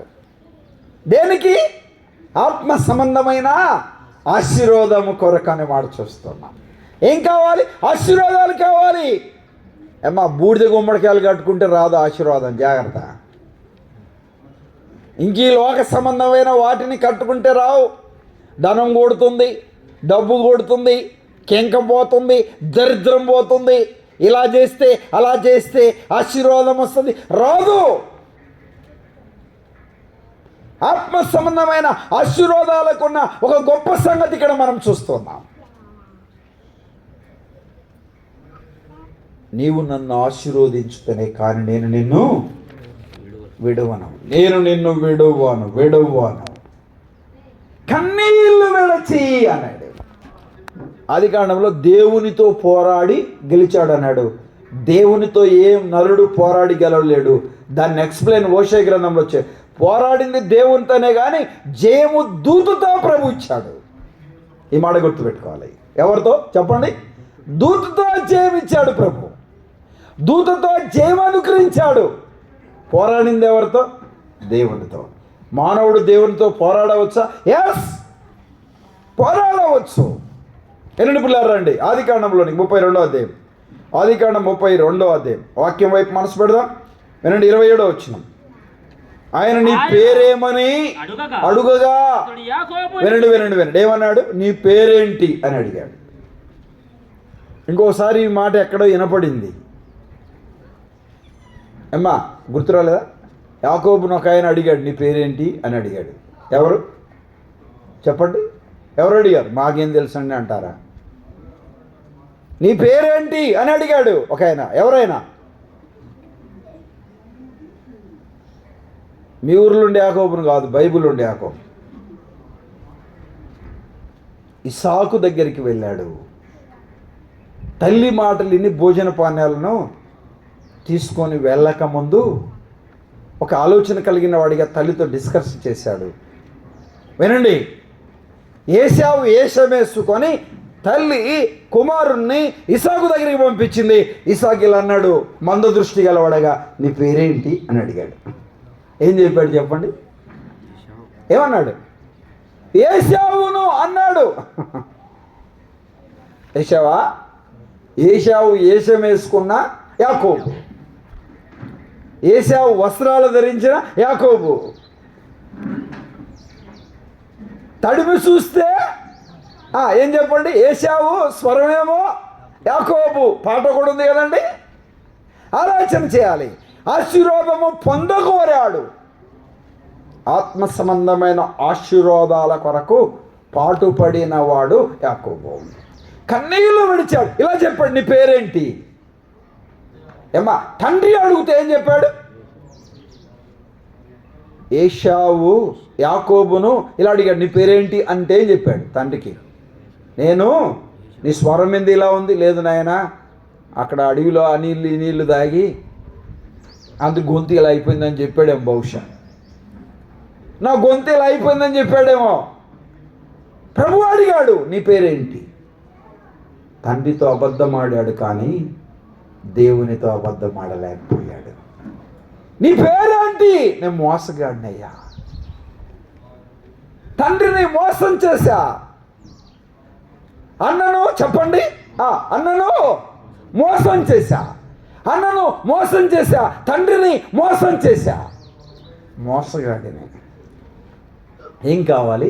దేనికి? ఆత్మ సంబంధమైన ఆశీర్వాదము కొరకని మాట చూస్తున్నాం. ఏం కావాలి? ఆశీర్వాదాలు కావాలి. అమ్మా, బూడిద గుమ్మడికాయలు కట్టుకుంటే రాదు ఆశీర్వాదం, జాగ్రత్త. ఇంక ఈ లోక సంబంధమైన వాటిని కట్టుకుంటే రావు. ధనం కొడుతుంది, డబ్బు కొడుతుంది, కెంకం పోతుంది, దరిద్రం పోతుంది. ఇలా చేస్తే అలా చేస్తే ఆశీర్వాదం వస్తుంది, రాదు. ఆత్మ సంబంధమైన ఆశీర్వాదాలకున్న ఒక గొప్ప సంగతి ఇక్కడ మనం చూస్తున్నాం. నీవు నన్ను ఆశీర్వదించుతనే కానీ నేను నిన్ను విడువను, విడువను. కన్నీళ్లు విడచి అన్నాడు. ఆదికాండంలో దేవునితో పోరాడి గెలిచాడు అన్నాడు. దేవునితో ఏం నరుడు పోరాడి గెలవలేడు. దాన్ని ఎక్స్ప్లెయిన్ హోషేయ గ్రంథంలో వచ్చాయి. పోరాడింది దేవునితోనే కానీ జయము దూతతో ప్రభు ఇచ్చాడు. ఈ మాట గుర్తుపెట్టుకోవాలి. ఎవరితో చెప్పండి? దూతతో జయం ఇచ్చాడు ప్రభు. దూతతో జయం అనుగ్రహించాడు. పోరాడింది ఎవరితో? దేవునితో. మానవుడు దేవునితో పోరాడవచ్చా? ఎస్, పోరాడవచ్చు. ఎన్ని పిల్లలు రండి ఆదికాండంలోని 32వ అధ్యాయం. ఆదికాండం 32వ అధ్యాయం వాక్యం వైపు మనసు పెడదాం. వినండి, 27వ వచనం. ఆయన నీ పేరేమని అడుగగా, వినండి, ఏమన్నాడు? నీ పేరేంటి అని అడిగాడు. ఇంకోసారి ఈ మాట ఎక్కడో వినపడింది. అమ్మా గుర్తురాలేదా? యాకోబును ఒక ఆయన అడిగాడు, నీ పేరేంటి అని అడిగాడు. ఎవరు చెప్పండి? ఎవరు అడిగారు? మాకేం తెలుసండి అంటారా? నీ పేరేంటి అని అడిగాడు ఒక ఆయన. ఎవరైనా? మీ ఊర్లో ఉండే యాకోబును కాదు, బైబిల్ ఉండే యాకోబు. ఇస్సాకు దగ్గరికి వెళ్ళాడు. తల్లి మాటలు విని భోజన పానీయాలను తీసుకొని వెళ్ళక ముందు ఒక ఆలోచన కలిగిన వాడిగా తల్లితో డిస్కస్ చేశాడు. వినండి, ఏశావు వేషమేసుకొని తల్లి కుమారుణ్ణి ఇసాకు దగ్గరికి పంపించింది. ఇసాకు ఇలా అన్నాడు, మంద దృష్టి గలవాడగా, నీ పేరేంటి అని అడిగాడు. ఏం చెప్పాడు చెప్పండి? ఏమన్నాడు? ఏశావును అన్నాడు. ఏశావా? ఏశావు వేషం వేసుకున్న యాకోబు, ఏశావు వస్త్రాలు ధరించిన యాకోబు. తడిమి చూస్తే ఏం చెప్పండి? ఏశావు స్వరమేమో యాకోబు. పాట కూడా ఉంది కదండి. ఆలోచన చేయాలి. ఆశీర్వాదము పొందగోరాడు. ఆత్మ సంబంధమైన ఆశీర్వాదాల కొరకు పాటుపడిన వాడు యాకోబు. కన్నీళ్ళు విడిచాడు. ఇలా చెప్పాడు, నీ పేరేంటి? ఏమ్మా, తండ్రి అడిగితే ఏం చెప్పాడు? ఏశావు యాకోబును ఇలా అడిగాడు, నీ పేరేంటి అంటే ఏం చెప్పాడు తండ్రికి? నేను, నీ స్వరం ఏంది ఇలా ఉంది? లేదు నాయనా, అక్కడ అడవిలో ఆ నీళ్ళు ఈ నీళ్లు తాగి అందుకు గొంతు ఇలా అయిపోయిందని చెప్పాడేమో. బహుశా నా గొంతు ఇలా అయిపోయిందని చెప్పాడేమో. ప్రభు అడిగాడు, నీ పేరేంటి? తండ్రితో అబద్ధం ఆడాడు కానీ దేవునితో అబద్ధం ఆడలేకపోయాడు. నీ పేరేంటి? నేను మోసగాడినయ్యా, తండ్రిని మోసం చేశా. అన్నను చెప్పండి, అన్నను మోసం చేశా, అన్నను మోసం చేశా, తండ్రిని మోసం చేశా, మోసగాడిని. ఏం కావాలి?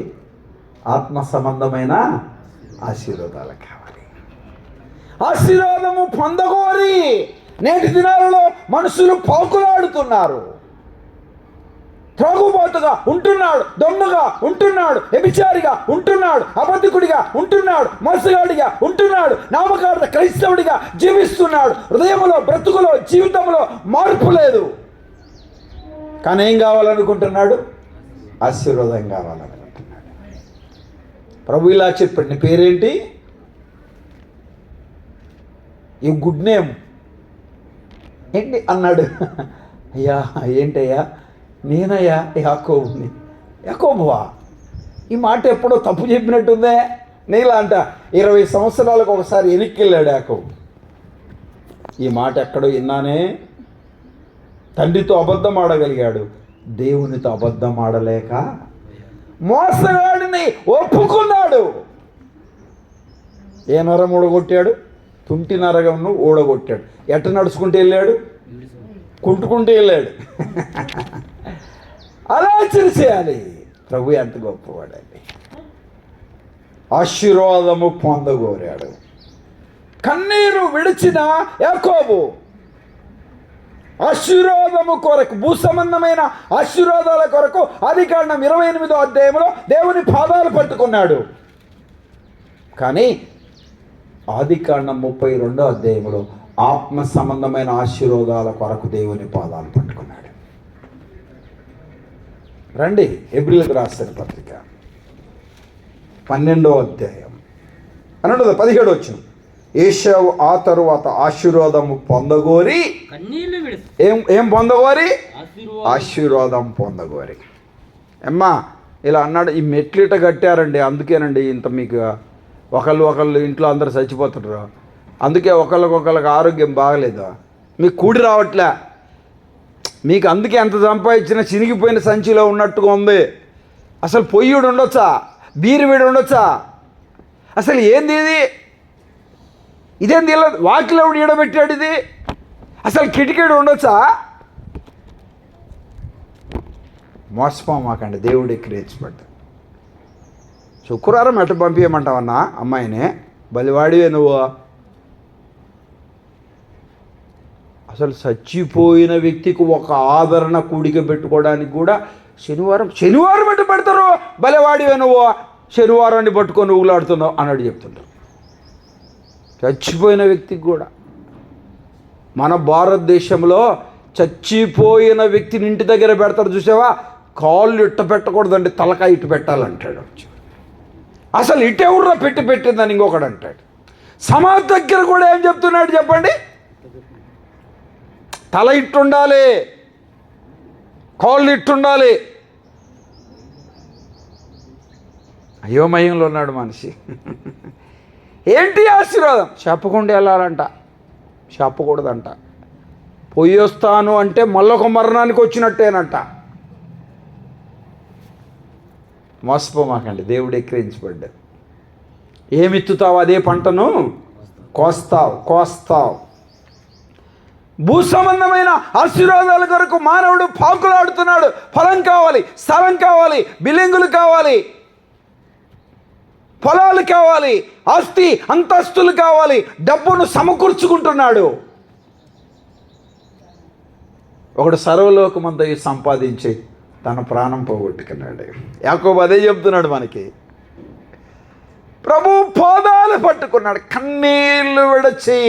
ఆత్మ సంబంధమైన ఆశీర్వాదాలు కావాలి. ఆశీర్వాదము పొందగోరి నేటి దినాలలో మనుషులు పాకులాడుతున్నారు. త్రాగుబోతుగా ఉంటున్నాడు, దొంగగా ఉంటున్నాడు, వ్యభిచారిగా ఉంటున్నాడు, అబద్ధికుడిగా ఉంటున్నాడు, మోసగాడిగా ఉంటున్నాడు, నామకార్థ క్రైస్తవుడిగా జీవిస్తున్నాడు. హృదయంలో, బ్రతుకులో, జీవితంలో మార్పు లేదు. కానీ ఏం కావాలనుకుంటున్నాడు? ఆశీర్వాదం కావాలనుకుంటున్నాడు. ప్రభు ఇలా చెప్పాడు, నీ పేరేంటి? ఈ గుడ్ నేమ్ ఏంటి అన్నాడు. అయ్యా ఏంటయ్యా? నేనయ్యా యాకోబుని. యాకోబువా? ఈ మాట ఎప్పుడో తప్పు చెప్పినట్టుందే. నీలా అంట 20 సంవత్సరాలకు ఒకసారి వెనక్కి వెళ్ళాడు యాకోబు. ఈ మాట ఎక్కడో విన్నానే. తండ్రితో అబద్ధం ఆడగలిగాడు, దేవునితో అబద్ధం ఆడలేక మోసగాడిని ఒప్పుకున్నాడు. ఏ నరం ఊడగొట్టాడు? తుంటి నరగంను ఊడగొట్టాడు. ఎట్ట నడుచుకుంటూ వెళ్ళాడు? కుంటుకుంటూ వెళ్ళాడు. ఆలోచన చేయాలి. ప్రభు ఎంత గొప్పవాడండి. ఆశీర్వాదము పొందగోరాడు. కన్నీరు విడిచిన యాకోబు ఆశీర్వాదము కొరకు, భూ సంబంధమైన ఆశీర్వాదాల కొరకు ఆదికాండం 28వ అధ్యాయంలో దేవుని పాదాలు పట్టుకున్నాడు. కానీ ఆదికాండం 32వ అధ్యాయంలో ఆత్మ సంబంధమైన ఆశీర్వాదాల కొరకు దేవుని పాదాలు పట్టుకున్నాడు. రండి, హెబ్రీయులకు రాసిన పత్రిక 12వ అధ్యాయం 17వ వచనం. ఏశావు ఆ తరువాత ఆశీర్వాదము పొందగోరి కన్నీళ్లు విడిచి ఏం పొందగోరి? ఆశీర్వాదం పొందగోరి. అమ్మా ఇలా అన్నాడు. ఈ మెట్లిట కట్టారండి, అందుకేనండి ఇంత మీకు ఒకళ్ళు ఇంట్లో అందరు చచ్చిపోతున్నారు. అందుకే ఒకళ్ళకి ఆరోగ్యం బాగలేదు. మీకు కూడి రావట్లే. మీకు అందుకే ఎంత సంపాదించినా చినిగిపోయిన సంచిలో ఉన్నట్టుగా ఉంది. అసలు పొయ్యుడు ఉండొచ్చా? బీరు వీడు ఉండొచ్చా? అసలు ఏంది ఇది? ఇదేంది ఇలా వాకిలో ఈడబెట్టాడు? ఇది అసలు కిటికీడు ఉండొచ్చా? మోసపోమాకండి, దేవుడు ఎక్కిరేర్చిపడ్డా. శుక్రవారం ఎట్ట పంపించమంటావన్నా అమ్మాయినే? బలివాడివే నువ్వు. అసలు చచ్చిపోయిన వ్యక్తికి ఒక ఆదరణ కూడిక పెట్టుకోవడానికి కూడా శనివారం ఎట్టు పెడతారు? బలివాడివే నువ్వు, శనివారాన్ని పట్టుకొని ఊగులాడుతున్నావు అన్నాడు చెప్తుంటారు. చచ్చిపోయిన వ్యక్తికి కూడా. మన భారతదేశంలో చచ్చిపోయిన వ్యక్తిని ఇంటి దగ్గర పెడతారు చూసావా? కాళ్ళు ఇట్ట పెట్టకూడదండి, తలకాయ ఇటు పెట్టాలంటాడు. అసలు ఇటెవరురా పెట్టిందని ఇంకొకడు అంటాడు. సమాధి దగ్గర కూడా ఏం చెప్తున్నాడు చెప్పండి? తల ఇట్టుండాలి, కాళ్ళు ఇట్టుండాలి. అయోమయంలో ఉన్నాడు మనిషి. ఏంటి ఆశీర్వాదం? చెప్పకుండా వెళ్ళాలంట, చెప్పకూడదంట. పోయి వస్తాను అంటే మళ్ళొక మరణానికి వచ్చినట్టేనంట. మోసపోమాకండి, దేవుడు ఎక్కిరించబడ్డాడు. ఏమిత్తుతావు అదే పంటను కోస్తావు. భూ సంబంధమైన ఆశీర్వాదాల కొరకు మానవుడు పాకులాడుతున్నాడు. ఫలం కావాలి, స్థలం కావాలి, బిల్డింగులు కావాలి, పొలాలు కావాలి, ఆస్తి అంతస్తులు కావాలి, డబ్బును సమకూర్చుకుంటున్నాడు. ఒకడు సర్వలోకమంతా సంపాదించి తన ప్రాణం పోగొట్టుకున్నాడు. యాకోబు అదే చెప్తున్నాడు మనకి. ప్రభు పాదాలు పట్టుకున్నాడు, కన్నీళ్లు విడిచి.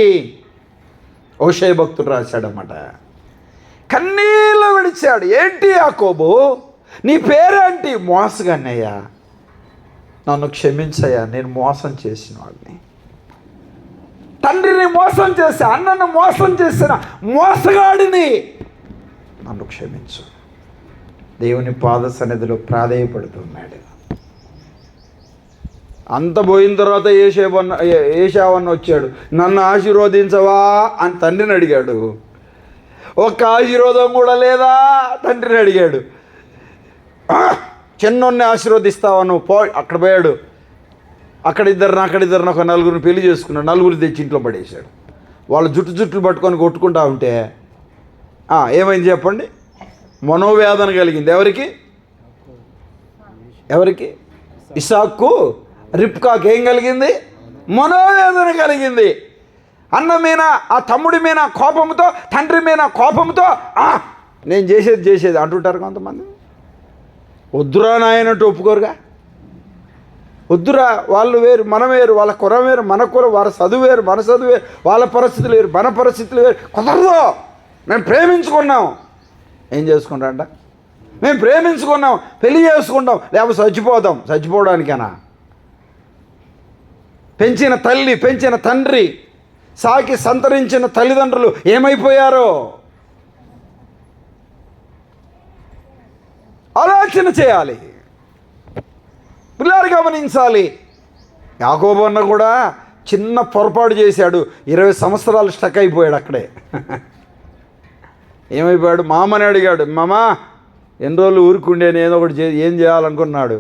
ఓషయ భక్తుడు రాశాడన్నమాట, కన్నీళ్లు విడిచాడు. ఏంటి యాకోబు, నీ పేరేంటి? మోసగాన్నయ్యా, నన్ను క్షమించయ్యా, నేను మోసం చేసిన వాడిని. తండ్రిని మోసం చేశా, అన్నను మోసం చేసిన మోసగాడిని, నన్ను క్షమించు. దేవుని పాద సన్నిధిలో ప్రాధేయపడుతున్నాడు. అంత పోయిన తర్వాత ఏశావన్న వచ్చాడు, నన్ను ఆశీర్వదించవా అని తండ్రిని అడిగాడు. ఒక్క ఆశీర్వాదం కూడా లేదా? తండ్రిని అడిగాడు. చిన్నోన్ని ఆశీర్వదిస్తావా నువ్వు? పో. అక్కడ పోయాడు. అక్కడిద్దరిని ఒక నలుగురిని పెళ్లి చేసుకున్నాడు. నలుగురు తెచ్చి ఇంట్లో పడేశాడు. వాళ్ళు జుట్లు పట్టుకొని కొట్టుకుంటా ఉంటే ఏమైంది చెప్పండి? మనోవేదన కలిగింది. ఎవరికి? ఇసాక్కు, రిబ్కాకు ఏం కలిగింది? మనోవేదన కలిగింది. అన్న మీద, ఆ తమ్ముడి మీద కోపంతో, తండ్రి మీద కోపంతో నేను చేసేది అంటుంటారు కొంతమంది. వద్దురా నాయనంటూ ఒప్పుకోరుగా. వద్దురా, వాళ్ళు వేరు మనం వేరు, వాళ్ళ కుర వేరు మన కుర, వాళ్ళ చదువు వేరు మన చదువు వేరు, వాళ్ళ పరిస్థితులు వేరు మన పరిస్థితులు వేరు. కుదరదు, మేము ప్రేమించుకున్నాం. ఏం చేసుకుంటాంట? మేము ప్రేమించుకున్నాం, పెళ్లి చేసుకుంటాం, లేకపోతే చచ్చిపోవడానికేనా? పెంచిన తల్లి, పెంచిన తండ్రి, సాకి సంతరించిన తల్లిదండ్రులు ఏమైపోయారో ఆలోచన చేయాలి. పిల్లలు గమనించాలి. యాకోబు అన్న కూడా చిన్న పొరపాటు చేశాడు, 20 సంవత్సరాలు స్టక్ అయిపోయాడు అక్కడే. ఏమైపోయాడు? మామని అడిగాడు, మామ ఎన్ని రోజులు ఊరుకుండేను, ఏదో ఒకటి ఏం చేయాలనుకున్నాడు.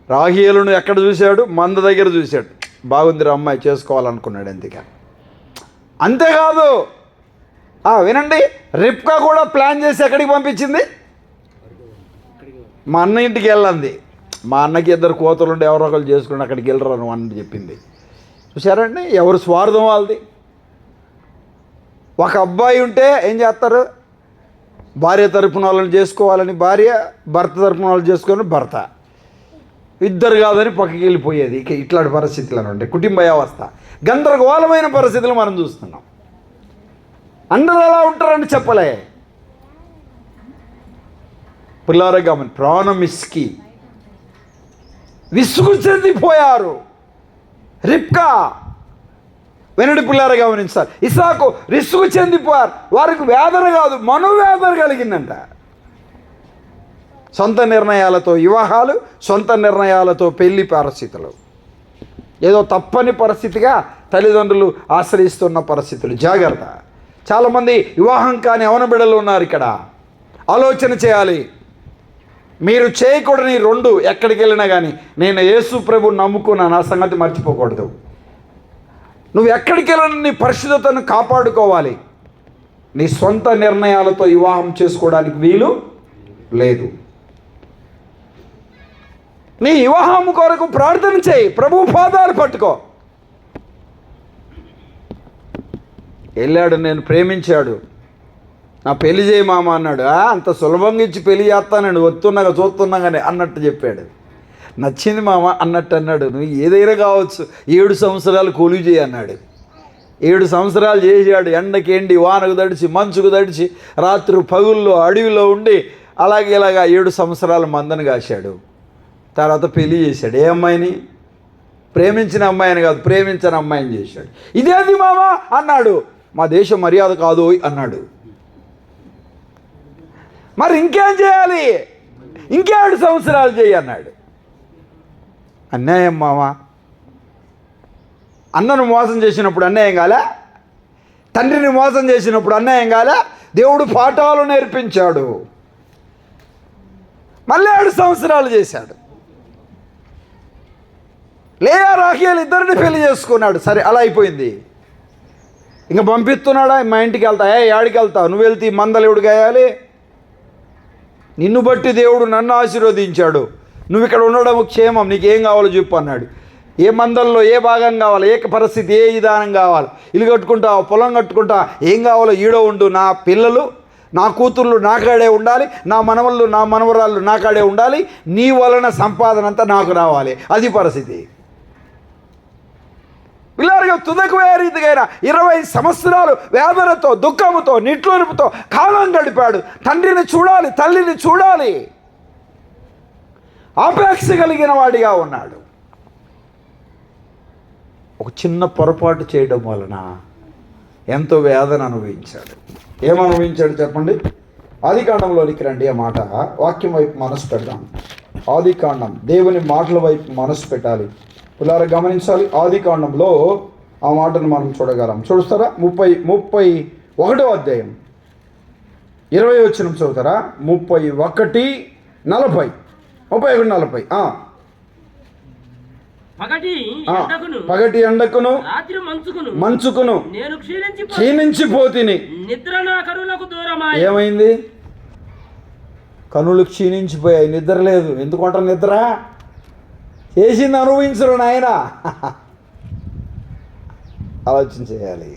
రాహేలును ఎక్కడ చూశాడు? మంద దగ్గర చూశాడు. బాగుందిరా అమ్మాయి, చేసుకోవాలనుకున్నాడు. అంతేకాదు, వినండి, రిప్కా కూడా ప్లాన్ చేసి ఎక్కడికి పంపించింది? మా అన్న ఇంటికి వెళ్ళంది. మా అన్నకి 2 కూతురు ఉండి ఎవరో ఒకరు చేసుకుని అక్కడికి వెళ్ళరు నువ్వు అని చెప్పింది. చూసారండి, ఎవరు స్వార్థం వాళ్ళది. ఒక అబ్బాయి ఉంటే ఏం చేస్తారు? భార్య తరపున వాళ్ళని చేసుకోవాలని భార్య, భర్త తరపున వాళ్ళు చేసుకొని భర్త, ఇద్దరు కాదని పక్కకి వెళ్ళిపోయేది. ఇక ఇట్లాంటి పరిస్థితులు అంటే కుటుంబ వ్యవస్థ గందరగోళమైన పరిస్థితులు మనం చూస్తున్నాం. అందరూ అలా ఉంటారని చెప్పలే. పిల్లారా గమని, ప్రాణం ఇస్కి విసుగు చెందిపోయారు. రిప్కా, వెనడి పిల్లారా గమనించాలి, ఇసాకు విసుగు చెందిపోయారు. వారికి వేదన కాదు, మనోవేదన కలిగిందంట. సొంత నిర్ణయాలతో వివాహాలు, సొంత నిర్ణయాలతో పెళ్లి పరిస్థితులు, ఏదో తప్పని పరిస్థితిగా తల్లిదండ్రులు ఆశ్రయిస్తున్న పరిస్థితులు. జాగ్రత్త. చాలామంది వివాహం కాని యవన బిడ్డలు ఉన్నారు. ఇక్కడ ఆలోచన చేయాలి. మీరు చేయకూడని 2 ఎక్కడికి వెళ్ళినా కానీ, నేను యేసు ప్రభువుని నమ్ముకున్నాను, ఆ సంగతి మర్చిపోకూడదు. నువ్వు ఎక్కడికి వెళ్ళినా నీ పరిశుద్ధతను కాపాడుకోవాలి. నీ సొంత నిర్ణయాలతో వివాహం చేసుకోవడానికి వీలు లేదు. నీ వివాహం కొరకు ప్రార్థన చేయి, ప్రభు పాదాలు పట్టుకో. వెళ్ళాడు, నేను ప్రేమించాడు, నా పెళ్లి చేయి మామ అన్నాడు. అంత సులభంగా ఇచ్చి పెళ్లి చేస్తానండి, వస్తున్నాగా చూస్తున్నాగానే అన్నట్టు చెప్పాడు. నచ్చింది మామ అన్నట్టు అన్నాడు. నువ్వు ఏదైనా కావచ్చు, 7 సంవత్సరాలు కొలువు చేయి అన్నాడు. 7 సంవత్సరాలు చేశాడు. ఎండకి ఎండి, వానకు తడిచి, మంచుకు తడిచి, రాత్రి పగుల్లో అడవిలో ఉండి అలాగే ఇలాగా 7 సంవత్సరాలు మందను కాశాడు. తర్వాత పెళ్లి చేశాడు. ఏ అమ్మాయిని? ప్రేమించిన అమ్మాయిని కాదు, ప్రేమించిన అమ్మాయిని చేశాడు. ఇదేది మామ అన్నాడు. మా దేశం మర్యాద కాదు అన్నాడు. మరి ఇంకేం చేయాలి? 7 సంవత్సరాలు చేయి అన్నాడు. అన్యాయం మామ. అన్నను మోసం చేసినప్పుడు అన్యాయం కాలే? తండ్రిని మోసం చేసినప్పుడు అన్యాయం కాలే? దేవుడు పాఠాలు నేర్పించాడు. మళ్ళీ 7 సంవత్సరాలు చేశాడు. లేయా రాహేలు ఇద్దరిని పెళ్లి చేసుకున్నాడు. సరే, అలా అయిపోయింది. ఇంకా పంపిస్తున్నాడా? మా ఇంటికి వెళ్తా. యాడికి వెళ్తావు? నువ్వు వెళ్తే ఈ మందలు ఎవడు గాయాలి? నిన్ను బట్టి దేవుడు నన్ను ఆశీర్వదించాడు, నువ్వు ఇక్కడ ఉండడం క్షేమం, నీకేం కావాలో చెప్పు అన్నాడు. ఏ మందల్లో ఏ భాగం కావాలి, ఏ పరిస్థితి, ఏ విధానం కావాలి, ఇల్లు కట్టుకుంటావు, పొలం కట్టుకుంటా, ఏం కావాలో ఈడో ఉండు. నా పిల్లలు, నా కూతుర్లు నాకాడే ఉండాలి, నా మనవళ్ళు, నా మనవరాళ్ళు నాకాడే ఉండాలి, నీ వలన సంపాదన అంతా నాకు రావాలి. అది పరిస్థితి. పిల్లలుగా తుదకు రీతిగా 20 సంవత్సరాలు వేదనతో, దుఃఖముతో, నిట్లూరుపుతో కాలం గడిపాడు. తండ్రిని చూడాలి, తల్లిని చూడాలి, ఆపేక్ష కలిగిన వాడిగా ఉన్నాడు. ఒక చిన్న పొరపాటు చేయడం వలన ఎంతో వేదన అనుభవించాడు. ఏమనుభవించాడు చెప్పండి? ఆదికాండంలోనికి రండి. ఆ మాట వాక్యం వైపు మనసు పెడదాం. ఆదికాండం, దేవుని మాటల వైపు మనసు పెట్టాలి. పిల్లలు గమనించాలి. ఆదికాండంలో ఆ మాటను మనం చూడగలం. చూస్తారా? 31వ అధ్యాయం 20 వచనం చదువుతారా? 31:40. పగటి ఎండకును మంచుకును నేను క్షీణించిపోతిని. నిద్ర నా కనులకు దూరమై. ఏమైంది? కనులు క్షీణించిపోయాయి, నిద్ర లేదు. ఎందుకంటారు నిద్ర? చేసింది అనుభవించరు నాయన. ఆలోచన చేయాలి.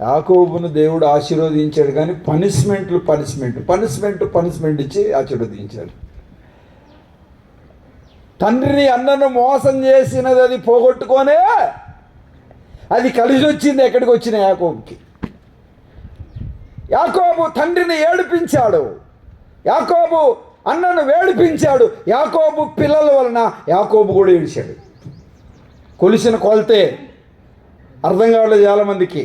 యాకోబును దేవుడు ఆశీర్వదించాడు, కానీ పనిష్మెంట్ ఇచ్చి ఆశీర్వదించాడు. తండ్రిని అన్నను మోసం చేసినది అది పోగొట్టుకొనే అది కలిసి వచ్చింది. ఎక్కడికి వచ్చిన యాకోబుకి? యాకోబు తండ్రిని ఏడిపించాడు, యాకోబు అన్నను వేడిపించాడు, యాకోబు పిల్లల వలన యాకోబు కూడా ఏడిచాడు. కొలిసిన కొలితే అర్థం కావట్లేదు చాలామందికి.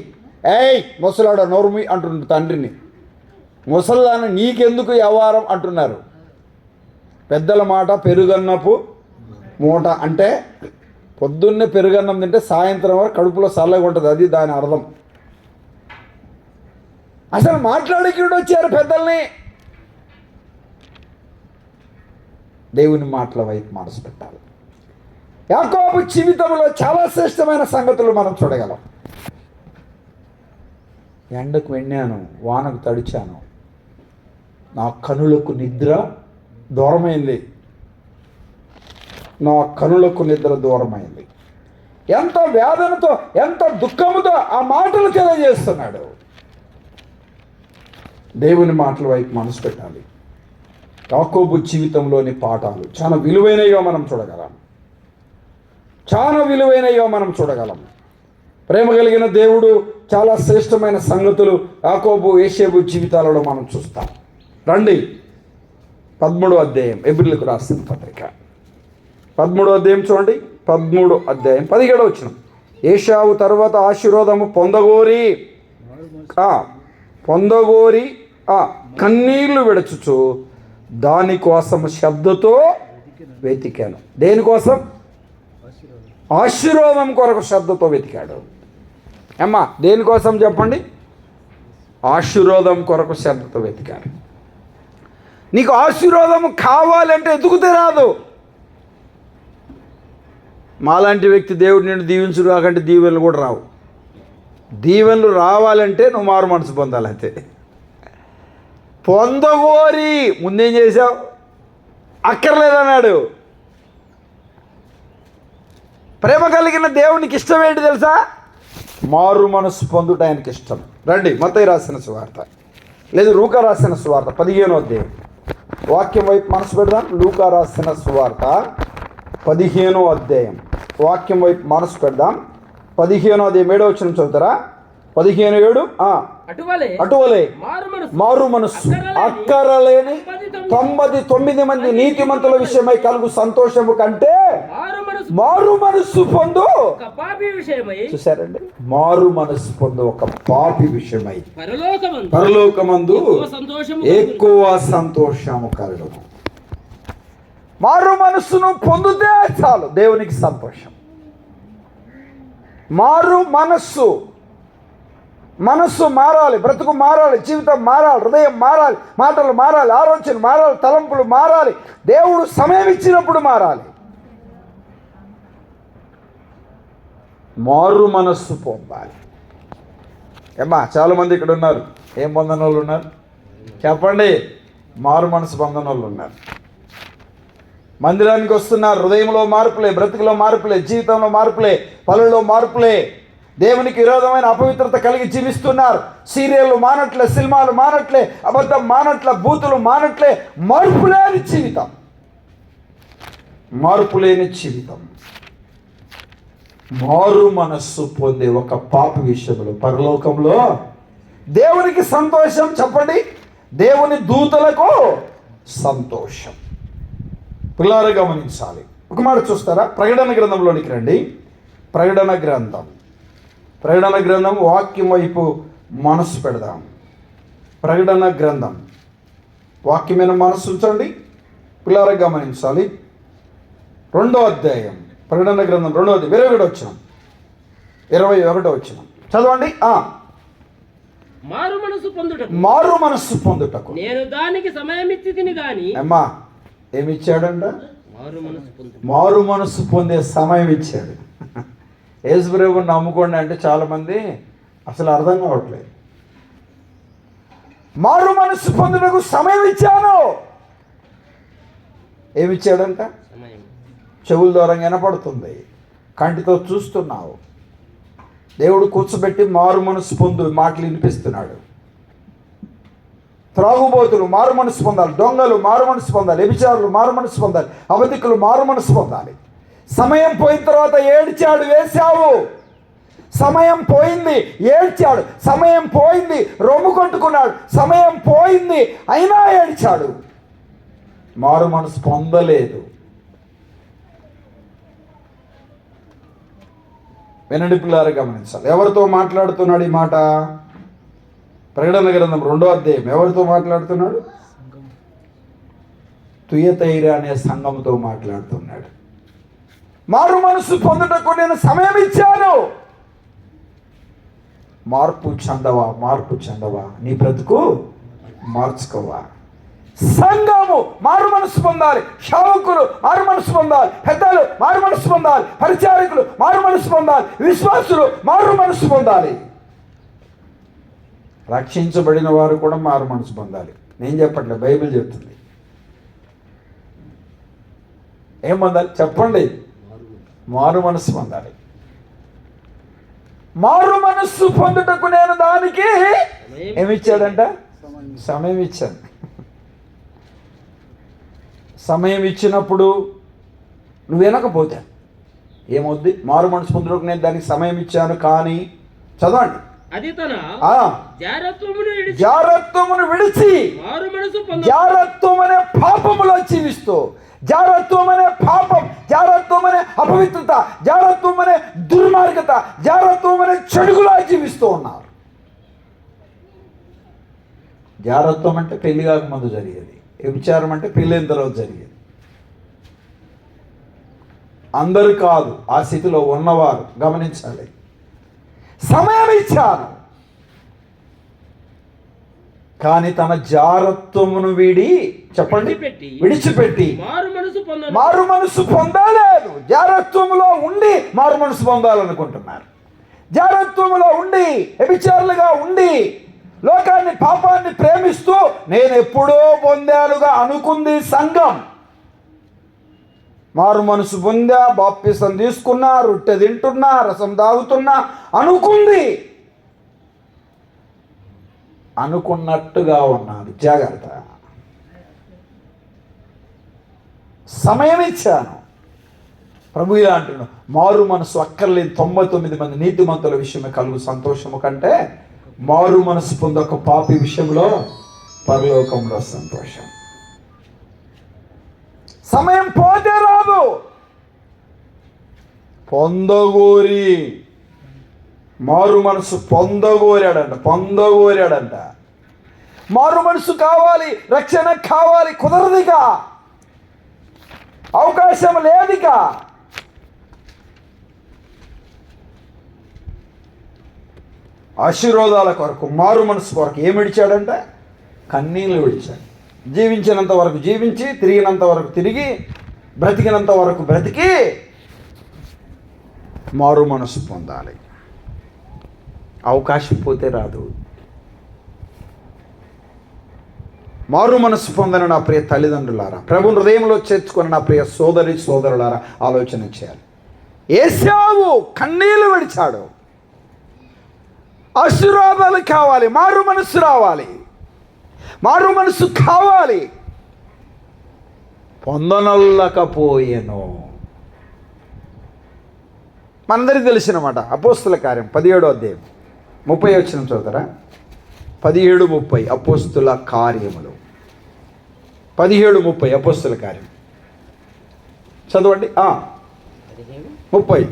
ఏయ్ ముసలాడ నోర్మి అంటున్నాడు తండ్రిని. ముసలాన్ని నీకెందుకు వ్యవహారం అంటున్నారు. పెద్దల మాట పెరుగన్నపు మూట అంటే పొద్దున్నే పెరుగన్నం తింటే సాయంత్రం వరకు కడుపులో చల్లగా ఉంటుంది, అది దాని అర్థం. అసలు మాట్లాడేకి వచ్చారు పెద్దల్ని. దేవుని మాటల వైపు మనసు పెట్టాలి. యాకోబు జీవితంలో చాలా శ్రేష్టమైన సంగతులు మనం చూడగలం. ఎండకు వెన్నాను, వానకు తడిచాను, నా కనులకు నిద్ర దూరమైంది, నా కనులకు నిద్ర దూరమైంది. ఎంత వేదనతో, ఎంత దుఃఖముతో ఆ మాటలు తెలియజేస్తున్నాడు. దేవుని మాటల వైపు మనసు పెట్టాలి. యాకోబు జీవితంలోని పాఠాలు చాలా విలువైనవిగా మనం చూడగలం. ప్రేమ కలిగిన దేవుడు చాలా శ్రేష్టమైన సంగతులు యాకోబు యోసేపు జీవితాలలో మనం చూస్తాం. రండి 13వ అధ్యాయం, ఎబ్రీయులకు రాసిన పత్రిక 13వ అధ్యాయం చూడండి. 13వ అధ్యాయం 17వ వచనం. ఏశావు తర్వాత ఆశీర్వాదము పొందగోరి కన్నీళ్లు విడచుచు దానికోసం శ్రద్ధతో వెతికాను. దేనికోసం? ఆశీర్వాదం కొరకు శ్రద్ధతో వెతికాడు. అమ్మా దేనికోసం చెప్పండి? ఆశీర్వాదం కొరకు శ్రద్ధతో వెతికాడు. నీకు ఆశీర్వాదం కావాలంటే ఎదుగుతే రాదు. మాలాంటి వ్యక్తి దేవుడు నిన్ను దీవించుడు కాకంటే దీవెనలు కూడా రావు. దీవెనలు రావాలంటే నువ్వు మారు మనసు పొందాలి. అంతే. పొందగోరి ముందేం చేశావు? అక్కర్లేదన్నాడు. ప్రేమ కలిగిన దేవునికి ఇష్టం ఏంటి తెలుసా? మారు మనసు పొందుట ఆయనకి ఇష్టం. రండి మత్తయి రాసిన సువార్త, లేదు లూకా రాసిన సువార్త 15వ అధ్యాయం. వాక్యం వైపు మనసు పెడదాం. లూకా రాసిన సువార్త 15వ అధ్యాయం. వాక్యం వైపు మనసు పెడదాం. 15వ అధ్యాయం 7వ వచనం చదువుతారా? 15:7. అటువలే మారు మనస్సు అక్కరలేని 99 మంది నీతిమంతుల విషయమై కలుగు సంతోషము కంటే మారు మనస్సు పొందు. చూసారండి, మారు మనస్సు పొందు ఒక పాపి విషయమై పరలోకమందు ఎక్కువ సంతోషము కలుగును. మారు మనస్సును పొందితే చాలు దేవునికి సంతోషం. మారు మనస్సు మారాలి, బ్రతుకు మారాలి, జీవితం మారాలి, హృదయం మారాలి, మాటలు మారాలి, ఆలోచన మారాలి, తలంపులు మారాలి. దేవుడు సమయం ఇచ్చినప్పుడు మారాలి. మారు మనస్సు పొందాలి. ఏమ్మా చాలామంది ఇక్కడ ఉన్నారు. ఏం పొందని వాళ్ళు ఉన్నారు చెప్పండి? మారు మనసు పొందని వాళ్ళు ఉన్నారు. మందిరానికి వస్తున్నారు. హృదయంలో మార్పులే, బ్రతుకులో మార్పులే, జీవితంలో మార్పులే, పనుల్లో మార్పులే. దేవునికి విరోధమైన అపవిత్రత కలిగి జీవిస్తున్నారు. సీరియళ్ళు మానట్లే, సినిమాలు మానట్లే, అబద్ధం మానట్లే, బూతులు మానట్లే. మార్పులేని జీవితం. మారు మనస్సు పొందే ఒక పాపి విషయంలో పరలోకంలో దేవునికి సంతోషం. చెప్పండి, దేవుని దూతలకు సంతోషం. పిల్లలు గమనించాలి. ఒక మాట చూస్తారా? ప్రకటన గ్రంథంలోనికి రండి. ప్రకటన గ్రంథం వాక్యం వైపు మనసు పెడదాం. ప్రకటన గ్రంథం వాక్యమైన మనసు ఉంచండి. పిల్లలు గమనించాలి. 2వ అధ్యాయం ప్రకటన గ్రంథం 2వ అధ్యాయం 21వ వచనం చదవండి. మారు మనస్సు పొందుటకు నేను దానికి సమయం ఇచ్చి తిని గాని. అమ్మా ఏమిచ్చాడంట? మారు మనస్సు పొందే సమయం ఇచ్చాడు. యేసు ప్రభువుని నమ్ముకోండి అంటే చాలామంది అసలు అర్థం కావట్లేదు. మారు మనస్సు పొందుటకు సమయం ఇచ్చాను. ఏమిచ్చాడంట? చెవుల ద్వారా వినపడుతుంది, కంటితో చూస్తున్నావు, దేవుడు కూర్చోబెట్టి మారు మనసు పొందు మాటలు వినిపిస్తున్నాడు. త్రాగుబోతులు మారు మనసు పొందాలి, దొంగలు మారు మనసు పొందాలి, వ్యభిచారులు మారు మనసు పొందాలి, అబద్ధికులు మారు మనసు పొందాలి. సమయం పోయిన తర్వాత ఏడ్చాడు ఏశావు. సమయం పోయింది, ఏడ్చాడు. సమయం పోయింది, రొమ్ము కొట్టుకున్నాడు. సమయం పోయింది, అయినా ఏడ్చాడు. మారు మనసు పొందలేదు. వినండి పిల్లారా, గమనించాలి. ఎవరితో మాట్లాడుతున్నాడు ఈ మాట? ప్రకటన గ్రంథం 2వ అధ్యాయం. ఎవరితో మాట్లాడుతున్నాడు? తుయతైర అనే సంఘంతో మాట్లాడుతున్నాడు. మారు మనసు పొందుటకు నేను సమయం ఇచ్చాను. మార్పు చెందవా, మార్పు చెందవా, నీ బ్రతుకు మార్చుకోవా. సంఘము మారు మనసు పొందాలి, సేవకులు మారు మనసు పొందాలి, పెద్దలు మారు మనసు పొందాలి, పరిచారకులు మారు మనసు పొందాలి, విశ్వాసులు మారు మనసు పొందాలి. రక్షించబడిన వారు కూడా మారు మనసు పొందాలి. నేను చెప్పట్లే, బైబిల్ చెప్తుంది. ఏం పొందాలి చెప్పండి? మారు మనసు పొందాలి. మారు మనస్సు పొందుటకు నేను దానికి ఏమిచ్చాడంట? సమయం ఇచ్చాను. సమయం ఇచ్చినప్పుడు నువ్వు వినకపోతే ఏమవుద్ది? మారు మనసు పొందుటకు నేను దానికి సమయం ఇచ్చాను, కానీ చదవండి. అది తన జారత్వమును విడిచి జారత్వం అనే పాపములో జీవిస్తూ, జారత్వం అనే పాపం, జారత్వం అనే అపవిత్రత, జారత్వం అనే దుర్మార్గత, జారత్వం అనే చెడుగులా జీవిస్తూ ఉన్నారు. జారత్వం అంటే పెళ్లి కాకముందు జరిగేది, వ్యభిచారం అంటే పెళ్ళైన తర్వాత జరిగేది. అందరూ కాదు, ఆ స్థితిలో ఉన్నవారు గమనించాలి. సమయం ఇచ్చాను, కానీ తన జారత్వమును వీడి చెప్పండి విడిచిపెట్టి మారు మనసు పొందలేదు. జారత్వములో ఉండి మారు మనసు పొందాలనుకుంటున్నారు. జారత్వములో ఉండి వ్యభిచారులుగా ఉండి లోకాన్ని పాపాన్ని ప్రేమిస్తూ నేను ఎప్పుడో పొందానుగా అనుకుంది సంఘం. మారు మనసు పొందా, బాప్తిసం తీసుకున్నా, రొట్టె తింటున్నా, రసం తాగుతున్నా అనుకుంది. అనుకున్నట్టుగా ఉన్నాడు. జాగ్రత్త. సమయం ఇచ్చాను. ప్రభు ఇలా అంటున్నాడు, మారు మనసు అక్కర్లేని 99 మంది నీతిమంతుల విషయమే కలుగు సంతోషము కంటే మారు మనసు పొందొక పాపి విషయంలో పరలోకంలో సంతోషం. సమయం పోతే రాదు. పొందగోరి మారు మనసు పొందగోరాడంట. మారు మనసు కావాలి, రక్షణ కావాలి, కుదరదుగా, అవకాశం లేదుగా. ఆశీర్వాదాల కొరకు, మారు మనసు కొరకు ఏమి విడిచాడంట? కన్నీళ్ళు విడిచాడు. జీవించినంత వరకు జీవించి, తిరిగినంత వరకు తిరిగి, బ్రతికినంత వరకు బ్రతికి మారు మనసు పొందాలి. అవకాశం పోతే రాదు. మారు మనసు పొందని నా ప్రియ తల్లిదండ్రులారా, ప్రభు హృదయంలో చేర్చుకున్న నా ప్రియ సోదరి సోదరులారా, ఆలోచన చేయాలి. ఏశావు కన్నీళ్లు విడిచాడు. ఆశీర్వాదాలు కావాలి, మారు మనసు రావాలి, మారు మనసు కావాలి. పొందనొల్లకపోయేను. మనందరికీ తెలిసినమాట. అపోస్తుల కార్యం 17వ అధ్యాయం 30 వచనం చదువుతారా? 17:30 అపోస్తుల కార్యములు 17:30 అపోస్తుల కార్యం చదవండి. 30.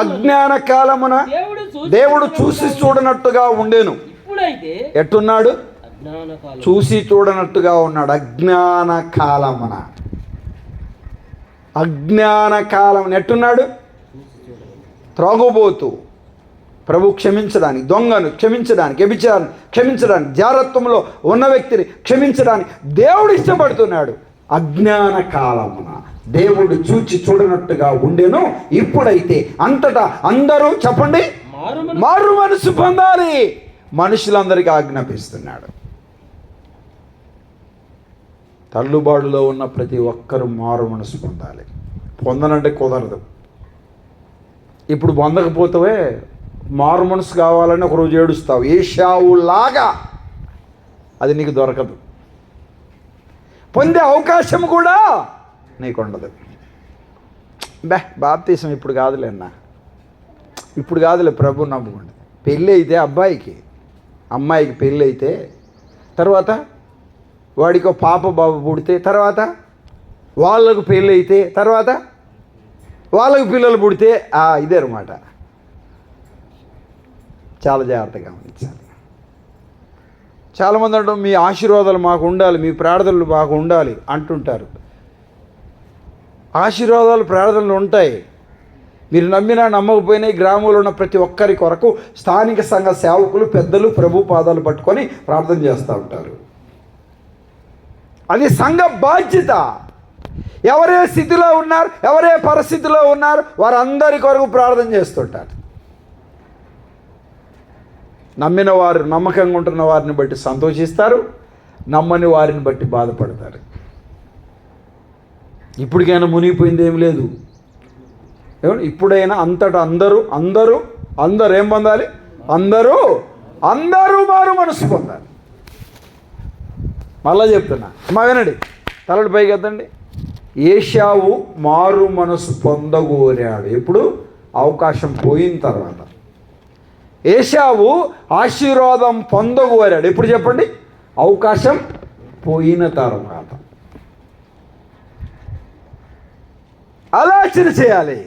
అజ్ఞాన కాలమున దేవుడు చూసి చూడనట్టుగా ఉండేను. ఎట్టున్నాడు? చూసి చూడనట్టుగా ఉన్నాడు. అజ్ఞాన కాలమున, అజ్ఞాన కాలం ఎట్టున్నాడు? త్రాగుబోతూ ప్రభు క్షమించడానికి, దొంగను క్షమించడానికి, వ్యభిచారాన్ని క్షమించడానికి, జారత్వంలో ఉన్న వ్యక్తిని క్షమించడానికి దేవుడు ఇష్టపడుతున్నాడు. అజ్ఞాన కాలమున దేవుడు చూచి చూడనట్టుగా ఉండెను. ఇప్పుడైతే అంతటా అందరూ చెప్పండి మారు మనసు పొందాలి. మనుషులందరికీ ఆజ్ఞాపిస్తున్నాడు. తల్లుబాటులో ఉన్న ప్రతి ఒక్కరూ మారు మనసు పొందాలి. పొందనంటే కుదరదు. ఇప్పుడు పొందకపోతే మారు మనసు కావాలని ఒకరోజు ఏడుస్తావు. ఏశావులాగా అది నీకు దొరకదు. పొందే అవకాశం కూడా నీకు ఉండదు. బాప్తీసం ఇప్పుడు కాదులే అన్న, ఇప్పుడు కాదులే, ప్రభు నమ్ముకోండి. పెళ్ళి అయితే అబ్బాయికి అమ్మాయికి పెళ్ళి అయితే తర్వాత వాడికి పాప బాబు పుడితే తర్వాత వాళ్ళకు పెళ్ళి అయితే తర్వాత వాళ్ళకు పిల్లలు పుడితే ఇదే అనమాట. చాలా జాగ్రత్తగా గమనించాలి. చాలామంది అంటారు మీ ఆశీర్వాదాలు మాకు ఉండాలి, మీ ప్రార్థనలు మాకు ఉండాలి అంటుంటారు. ఆశీర్వాదాలు ప్రార్థనలు ఉంటాయి. మీరు నమ్మినా నమ్మకపోయినా ఈ గ్రామంలో ఉన్న ప్రతి ఒక్కరి కొరకు స్థానిక సంఘ సేవకులు పెద్దలు ప్రభు పాదాలు పట్టుకొని ప్రార్థన చేస్తూ ఉంటారు. అది సంఘ బాధ్యత. ఎవరే స్థితిలో ఉన్నారు, ఎవరే పరిస్థితిలో ఉన్నారు, వారందరి కొరకు ప్రార్థన చేస్తుంటారు. నమ్మిన వారు నమ్మకంగా ఉంటున్న వారిని బట్టి సంతోషిస్తారు, నమ్మని వారిని బట్టి బాధపడతారు. ఇప్పటికైనా మునిగిపోయింది ఏం లేదు. ఇప్పుడైనా అంతటా అందరూ ఏం పొందాలి? అందరూ మారు మనసు పొందాలి. మళ్ళా చెప్తున్నా, అమ్మా వినండి, తలడు పైకి ఎత్తండి. ఏశావు మారు మనసు పొందగోరాడు. ఎప్పుడు? అవకాశం పోయిన తర్వాత. ఏశావు ఆశీర్వాదం పొందగోరాడు. ఎప్పుడు చెప్పండి? అవకాశం పోయిన తర్వాత. ఆలోచన చేయాలి.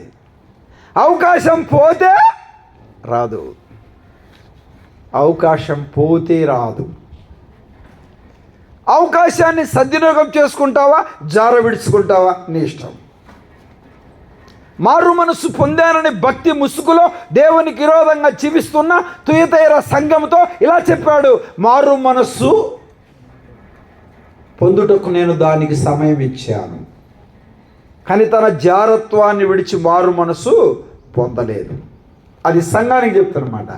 అవకాశం పోతే రాదు, అవకాశం పోతే రాదు. అవకాశాన్ని సద్వినియోగం చేసుకుంటావా, జార విడుచుకుంటావా, నీ ఇష్టం. మారు మనసు పొందానని భక్తి ముసుగులో దేవునికి విరోధంగా జీవిస్తున్న తుయతైర సంఘంతో ఇలా చెప్పాడు, మారు మనస్సు పొందుటకు నేను దానికి సమయం ఇచ్చాను. కానీ తన జారత్వాన్ని విడిచి మారు మనసు పొందలేదు. అది సంఘానికి చెప్తున్నమాట.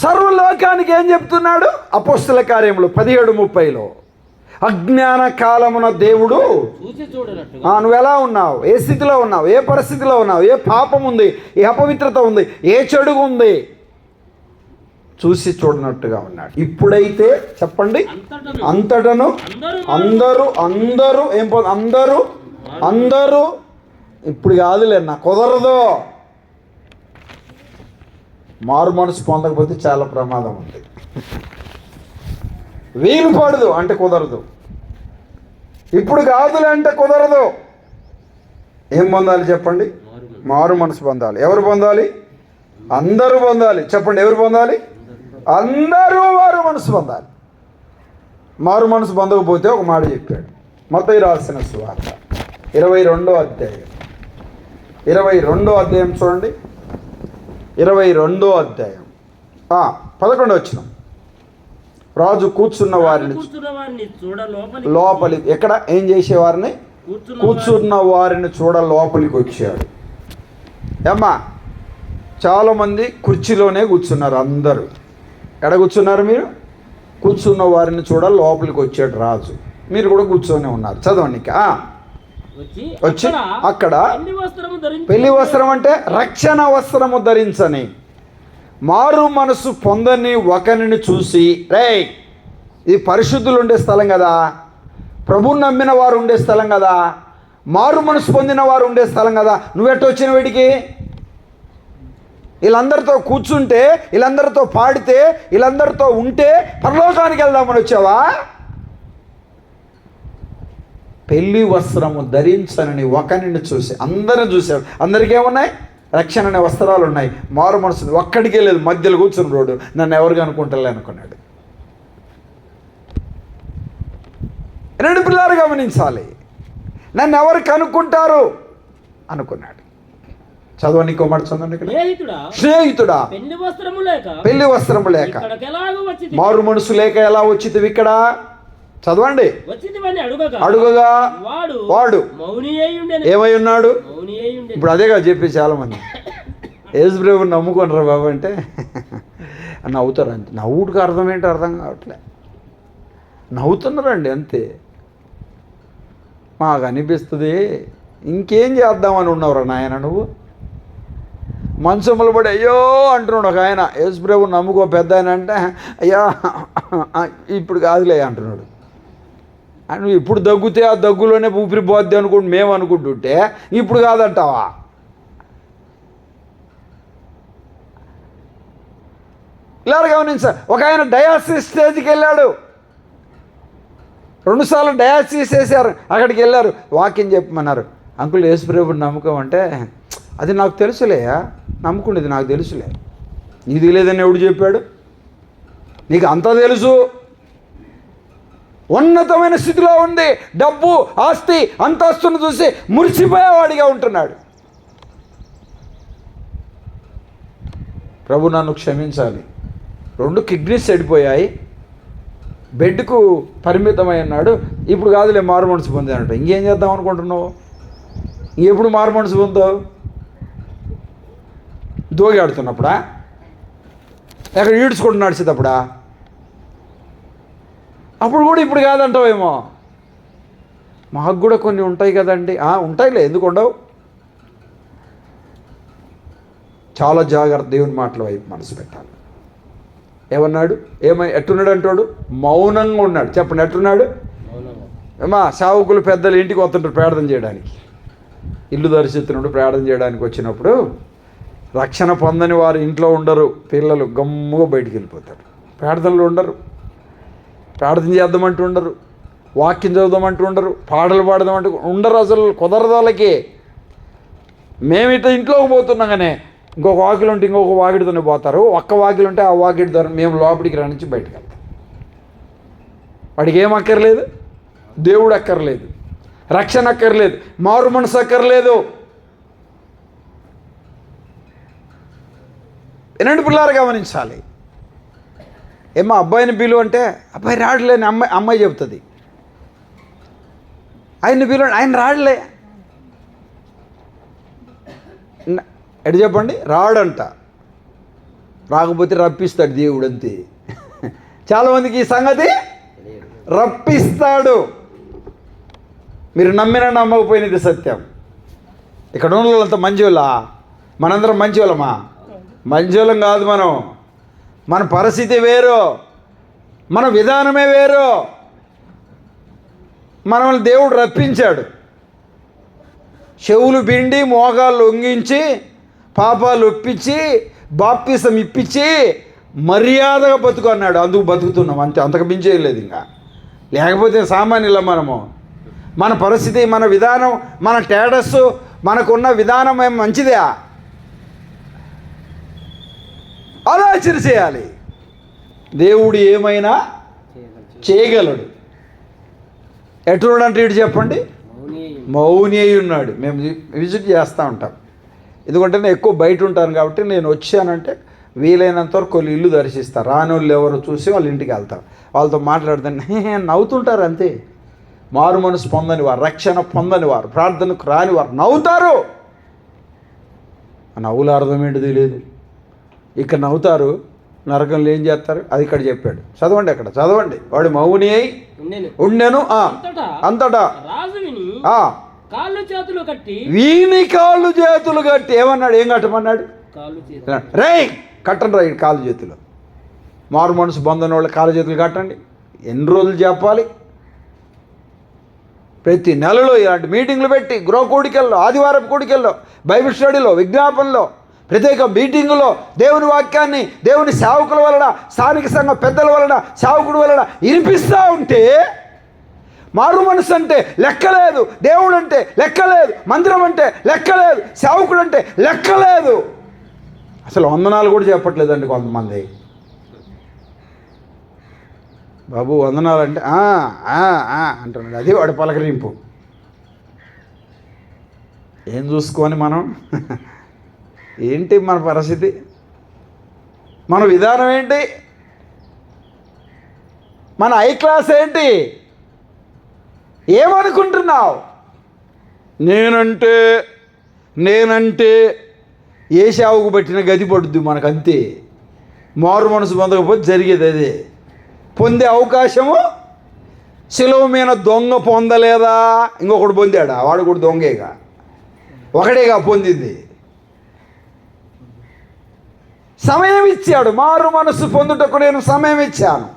సర్వలోకానికి ఏం చెప్తున్నాడు? అపోస్తల కార్యములు 17:30 అజ్ఞాన కాలమున దేవుడు నువ్వు ఎలా ఉన్నావు, ఏ స్థితిలో ఉన్నావు, ఏ పరిస్థితిలో ఉన్నావు, ఏ పాపం ఉంది, ఏ అపవిత్రత ఉంది, ఏ చెడు ఉంది, చూసి చూడనట్టుగా ఉన్నాడు. ఇప్పుడైతే చెప్పండి, అంతటను అందరూ ఇప్పుడు కాదులేనా, కుదరదు. మారు మనసు పొందకపోతే చాలా ప్రమాదం ఉంది. వీలు పడదు అంటే కుదరదు. ఇప్పుడు కాదులే అంటే కుదరదు. ఏం పొందాలి చెప్పండి? మారు మనసు పొందాలి. ఎవరు పొందాలి? అందరూ పొందాలి. చెప్పండి, ఎవరు పొందాలి? అందరూ మారు మనసు పొందాలి. మారు మనసు పొందకపోతే ఒక మాట చెప్పాడు. మత్తయి రాసిన సువార్త 22వ అధ్యాయం 22వ అధ్యాయం చూడండి. 22వ అధ్యాయం 11వ వచనం. రాజు కూర్చున్న వారిని లోపలి ఎక్కడ ఏం చేసేవారిని? కూర్చున్న వారిని చూడ లోపలికి వచ్చాడు. ఏమ్మా, చాలామంది కుర్చీలోనే కూర్చున్నారు. అందరూ ఎక్కడ కూర్చున్నారు? మీరు కూర్చున్న వారిని చూడ లోపలికి వచ్చాడు రాజు. మీరు కూడా కూర్చొని ఉన్నారు. చదవండి. వచ్చి అక్కడ పెళ్లి వస్త్రం అంటే రక్షణ వస్త్రము ధరించని మారు మనసు పొందని ఒకరిని చూసి, రేయ్ ఇది పరిశుద్ధులు ఉండే స్థలం కదా, ప్రభువుని నమ్మిన వారు ఉండే స్థలం కదా, మారు మనసు పొందిన వారు ఉండే స్థలం కదా, నువ్వెట్ట వచ్చిన వీడికి? వీళ్ళందరితో కూర్చుంటే, వీళ్ళందరితో పాడితే, వీళ్ళందరితో ఉంటే పరలోకానికి వెళ్దామని వచ్చావా? పెళ్లి వస్త్రము ధరించనని ఒకరిని చూసి, అందరిని చూశాడు. అందరికీ ఏమున్నాయి? రక్షణ అనే వస్త్రాలు ఉన్నాయి. మారు మనసు ఒక్కడికే లేదు. మధ్యలో కూర్చుని రోడ్డు నన్ను ఎవరికి అనుకుంటాలే అనుకున్నాడు. రెండు పిల్లలు గమనించాలి, నన్ను ఎవరికి అనుకుంటారు అనుకున్నాడు. చదవని ఇంకో మాట చదవండి. ఇక్కడ స్నేహితుడా పెళ్లి వస్త్రము లేక మారు మనసు లేక ఎలా వచ్చింది ఇక్కడ? చదవండి. అడుగగా వాడు ఏమై ఉన్నాడు? ఇప్పుడు అదే కదా చెప్పి చాలా మంది యేసు ప్రభువుని నమ్ముకుంటారా బాబు అంటే నవ్వుతారు. అంతే. నవ్వుడికి అర్థం ఏంటో అర్థం కావట్లే. నవ్వుతున్నారండి అంతే. మాకు అనిపిస్తుంది ఇంకేం చేద్దామని ఉన్నావురా నాయన నువ్వు? మంచములు పడి అయ్యో అంటున్నాడు ఒక ఆయన. యేసుప్రభు నమ్ముకో పెద్ద ఆయన అంటే అయ్యా ఇప్పుడు కాదులే అంటున్నాడు. నువ్వు ఇప్పుడు దగ్గుతే ఆ దగ్గులోనే ఊపిరి పోద్ది అనుకుంటు మేము అనుకుంటుంటే ఇప్పుడు కాదంటావా? ఇలా గమనించ. ఒక ఆయన డయాసిస్ స్టేజ్కి వెళ్ళాడు. 2 సార్లు డయాసిస్ చేశారు. అక్కడికి వెళ్ళారు, వాక్యం చెప్పమన్నారు. అంకుల్ యేసుప్రభుని నమ్మకం అంటే అది నాకు తెలుసులే, నమ్ముకునేది నాకు తెలుసులే. నీది లేదని ఎవడు చెప్పాడు? నీకు అంతా తెలుసు. ఉన్నతమైన స్థితిలో ఉంది, డబ్బు ఆస్తి అంతస్తును చూసి మురిసిపోయేవాడిగా ఉంటున్నాడు. ప్రభు నన్ను క్షమించాలి, 2 కిడ్నీస్ చెడిపోయాయి, బెడ్కు పరిమితమై ఉన్నాడు, ఇప్పుడు కాదులే మారు మనసు పొందానంట. ఇంకేం చేద్దాం అనుకుంటున్నావు? ఎప్పుడు మారు మనసు పొందావు? దోగాడుతున్నప్పుడా? ఎక్కడ ఈడ్చుకుంటూ నడిచేటప్పుడా? అప్పుడు కూడా ఇప్పుడు కాదంటావేమో. మాకు కూడా కొన్ని ఉంటాయి కదండి. ఉంటాయిలే, ఎందుకు ఉండవు? చాలా జాగ్రత్త, దేవుని మాటల వైపు మనసు పెట్టాలి. ఏమన్నాడు? ఎట్టున్నాడు అంటాడు? మౌనంగా ఉన్నాడు. చెప్పండి, ఎట్టున్నాడు? సేవకులు పెద్దలు ఇంటికి వస్తుంటారు ప్రార్థన చేయడానికి. ఇల్లు దర్శిస్తున్నాడు ప్రార్థన చేయడానికి వచ్చినప్పుడు రక్షణ పొందని వారు ఇంట్లో ఉండరు. పిల్లలు గమ్ముగా బయటికి వెళ్ళిపోతారు, ప్రార్థనలు ఉండరు, ప్రార్థన చేద్దామంటూ ఉండరు, వాక్యం చదువుదామంటూ ఉండరు, పాటలు పాడదామంటూ ఉండరు. అసలు కుదరదు వాళ్ళకి. మేము ఇట్లా ఇంట్లోకి పోతున్నాగానే ఇంకొక వాకిలు ఉంటే ఇంకొక వాకిడితోనే పోతారు. ఒక్క వాకిలు ఉంటే ఆ వాకిడి ద్వారా మేము లోపలికి రానించి బయటకు వెళ్తాం. వాడికి ఏం అక్కర్లేదు? దేవుడు అక్కర్లేదు, రక్షణ అక్కర్లేదు, మారు మనసు అక్కర్లేదు. ఎన్నటి పిల్లలు గమనించాలి. ఏమో అబ్బాయిని పిలువ అంటే అబ్బాయి రాడలేని అమ్మాయి చెబుతుంది. ఆయన్ని పిలువ, ఆయన రాడలే. ఎటు చెప్పండి? రాడంట. రాకపోతే రప్పిస్తాడు దేవుడు, అంతే. చాలామందికి ఈ సంగతి రప్పిస్తాడు. మీరు నమ్మినా నమ్మకపోయినది సత్యం. ఇక్కడ ఉన్న వాళ్ళంతా మంచివాళ్ళా? మనందరం మంచివాళ్ళమా? మంచివాళ్ళం కాదు. మన పరిస్థితి వేరు, మన విధానమే వేరు. మనల్ని దేవుడు రప్పించాడు. చెవులు పిండి మోకాళ్ళు వంగించి పాపాలు ఒప్పించి బాప్తిసం ఇప్పించి మర్యాదగా బతుకు అన్నాడు. అందుకు బతుకుతున్నాం అంతే, అంతకు మించేయలేదు. ఇంకా లేకపోతే సామాన్యుల మనము. మన పరిస్థితి, మన విధానం, మన స్టేటస్, మనకున్న విధానం ఏం మంచిదే? ఆలోచన చేయాలి. దేవుడు ఏమైనా చేయగలడు. ఎటున్నాడంటే ఇటు చెప్పండి, మౌని అయి ఉన్నాడు. మేము విజిట్ చేస్తూ ఉంటాం. ఎందుకంటే నేను ఎక్కువ బయట ఉంటాను కాబట్టి నేను వచ్చానంటే వీలైనంత వరకు కొన్ని ఇల్లు దర్శిస్తారు. రాని వాళ్ళు ఎవరు చూసి వాళ్ళ ఇంటికి వెళ్తారు, వాళ్ళతో మాట్లాడుతాను, నవ్వుతుంటారు అంతే. మారు మనసు పొందని వారు, రక్షణ పొందని వారు, ప్రార్థనకు రాని వారు నవ్వుతారు. నవ్వుల అర్థం ఏంటో తెలియదు. ఇక్కడ నవ్వుతారు, నరకంలో ఏం చేస్తారు అది ఇక్కడ చెప్పాడు. చదవండి, అక్కడ చదవండి. వాడు మౌని అయి ఉండెను అంతటా కాళ్ళు చేతులు కట్టి, వీని కాళ్ళు చేతులు కట్టి ఏమన్నాడు? ఏం కట్టమన్నాడు? రేయ్ కట్టండి రా కాళ్ళు చేతులు. మారు మనసు పొందని వాళ్ళు కాళ్ళు చేతులు కట్టండి. ఎన్ని రోజులు చెప్పాలి? ప్రతి నెలలో ఇలాంటి మీటింగ్లు పెట్టి గృహ కూడికల్లో, ఆదివారం కూడికల్లో, బైబిల్ స్టడీలో, విజ్ఞాపనలో, ప్రత్యేక మీటింగులో దేవుని వాక్యాన్ని దేవుని సేవకుల వలన, స్థానిక సంఘ పెద్దల వలన, సేవకుడు వలన వినిపిస్తూ ఉంటే మారు మనసు అంటే లెక్కలేదు, దేవుడు అంటే లెక్కలేదు, మందిరం అంటే లెక్కలేదు, సేవకుడు అంటే లెక్కలేదు. అసలు వందనాలు కూడా చెప్పట్లేదండి కొంతమంది. బాబు వందనాలు అంటే అంటున్నాడు. అది వాడి పలకరింపు. ఏం చూసుకొని మనం ఏంటి మన పరిస్థితి, మన విధానం ఏంటి, మన ఐ క్లాస్ ఏంటి? ఏమనుకుంటున్నావు? నేనంటే ఏ సేవకు పట్టిన గది పడుద్ది మనకంతే. మారు మనసు పొందకపోతే జరిగేది అదే. పొందే అవకాశము శిలువ మీద దొంగ పొందలేదా? ఇంకొకడు పొందాడా? వాడు కూడా దొంగేగా. ఒకడేగా పొందింది. సమయం ఇచ్చాడు. మారు మనసు పొందుటకు నేను సమయం ఇచ్చాను.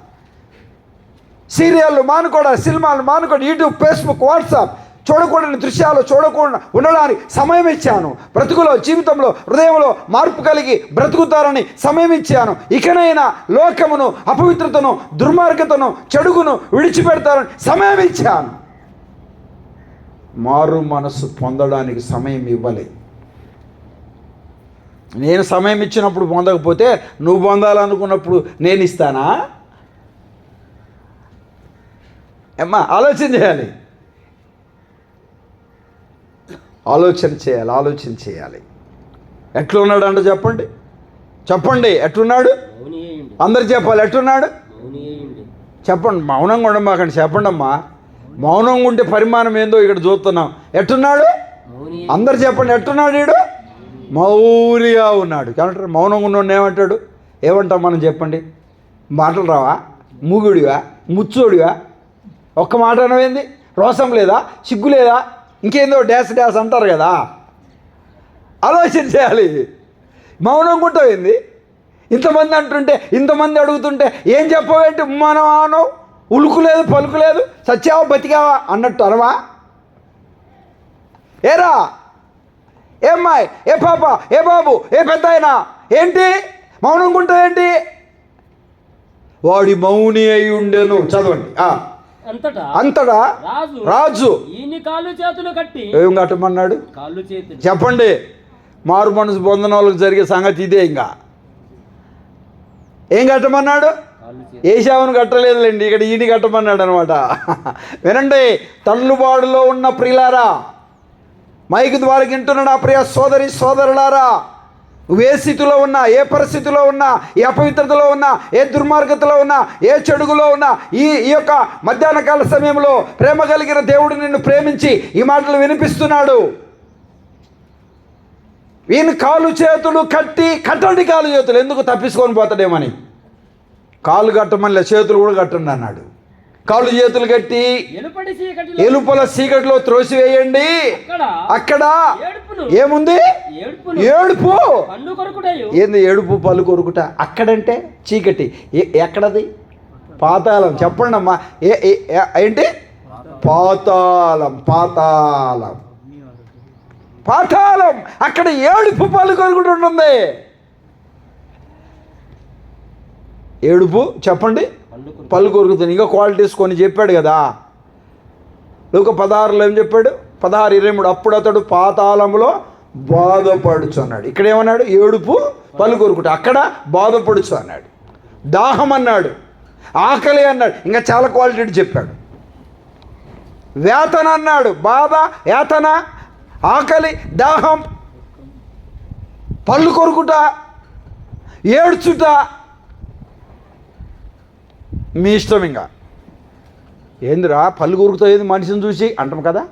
సీరియళ్ళు మానుకోవడం, సినిమాలు మానుకోవడం, యూట్యూబ్, ఫేస్బుక్, వాట్సాప్ చూడకూడని దృశ్యాలు చూడకుండా ఉండడానికి సమయం ఇచ్చాను. బ్రతుకులో, జీవితంలో, హృదయంలో మార్పు కలిగి బ్రతుకుతారని సమయం ఇచ్చాను. ఇకనైనా లోకమును, అపవిత్రతను, దుర్మార్గతను, చెడుగును విడిచిపెడతారని సమయం ఇచ్చాను. మారు మనసు పొందడానికి సమయం ఇవ్వలేదు. నేను సమయం ఇచ్చినప్పుడు పొందకపోతే నువ్వు పొందాలనుకున్నప్పుడు నేను ఇస్తానా? అమ్మా, ఆలోచన చేయాలి. ఆలోచన చేయాలి. ఎట్లున్నాడు అంటే చెప్పండి ఎట్లున్నాడు? అందరు చెప్పాలి. ఎట్లున్నాడు చెప్పండి. మౌనంగా ఉండమాకండి, చెప్పండి అమ్మా. మౌనంగా ఉంటే పరిమాణం ఏందో ఇక్కడ చూస్తున్నాం. ఎట్టున్నాడు? అందరు చెప్పండి. ఎట్టున్నాడు? వీడు మౌలిగా ఉన్నాడు. కాబట్టి మౌనంగా ఉన్నోడు ఏమంటాం మనం? చెప్పండి. మాటలు రావా? మూగుడివా? ముచ్చోడివా? ఒక్క మాట అనవేంది? రోసం లేదా? సిగ్గు లేదా? ఇంకేందో డ్యాస్ అంటారు కదా. ఆలోచన చేయాలి. మౌనంగా ఉంటావేంది? ఇంతమంది అంటుంటే, ఇంతమంది అడుగుతుంటే ఏం చెప్పవేంటి? మనం ఆనవు, ఉలుకు లేదు, పలుకు లేదు, సచ్చావా బతికావా అన్నట్టు అనవా? ఏరా, ఏమ్మాయి, ఏ పాప, ఏ బాబు, ఏ పెద్ద అయినా ఏంటి మౌనంగా ఉంటావేంటి? వాడి మౌని అయి ఉండేను. చదవండి. అంతటా రాజు కాళ్ళు చేతులు కట్టి ఏం కట్టమన్నాడు? కాళ్ళు చేతులు. చెప్పండి. మారు మనసు పొందిన వాళ్ళకి జరిగే సంగతి ఇదే. ఇంకా ఏం కట్టమన్నాడు? ఏశావును కట్టలేదులేండి, ఇక్కడ ఈయన కట్టమన్నాడు అనమాట. వినండి, తల్లుబాడులో ఉన్న ప్రియులారా, మైక్ ద్వారా వింటున్న నా ప్రియ సోదరి సోదరులారా, నువ్వు ఏ స్థితిలో ఉన్నా, ఏ పరిస్థితిలో ఉన్నా, ఏ అపవిత్రతలో ఉన్నా, ఏ దుర్మార్గతలో ఉన్నా, ఏ చెడుగులో ఉన్నా, ఈ యొక్క మధ్యాహ్న కాల సమయంలో ప్రేమ కలిగిన దేవుడు నిన్ను ప్రేమించి ఈ మాటలు వినిపిస్తున్నాడు. ఈయన కాలు చేతులు కట్టండి కాలు చేతులు. ఎందుకు? తప్పించుకొని పోతాడేమని. కాలు కట్టమని చేతులు కూడా కట్టండి అన్నాడు. కాళ్ళు చేతులు కట్టి ఎలుపల చీకటిలో త్రోసివేయండి. అక్కడ ఏముంది? ఏడుపు. ఏంది ఏడుపు? పళ్ళు కొరుకుట. అక్కడంటే చీకటి. ఎక్కడది? పాతాళం. చెప్పండి అమ్మా. ఏంటి? పాతాళం. అక్కడ ఏడుపు, పళ్ళు కొరుకుట ఉంటుంది. ఏడుపు. చెప్పండి. పళ్ళు కొరుకుతుంది. ఇంకా క్వాలిటీస్ కొన్ని చెప్పాడు కదా. లూకా 16లో ఏం చెప్పాడు? 16:23 అప్పుడు అతడు పాతాళంలో బాధపడుచు అన్నాడు. ఇక్కడ ఏమన్నాడు? ఏడుపు, పళ్ళు కొరుకుట. అక్కడ బాధపడుచు అన్నాడు. దాహం అన్నాడు, ఆకలి అన్నాడు, ఇంకా చాలా క్వాలిటీ చెప్పాడు. వేతన అన్నాడు. బాధ, యాతన, ఆకలి, దాహం, పళ్ళు కొరుకుట, ఏడ్చుట. మీ ఇష్టం. ఇంకా ఏందిరా పళ్ళు కొరుకుతావు ఏంది మనిషిని చూసి అంటాం కదా.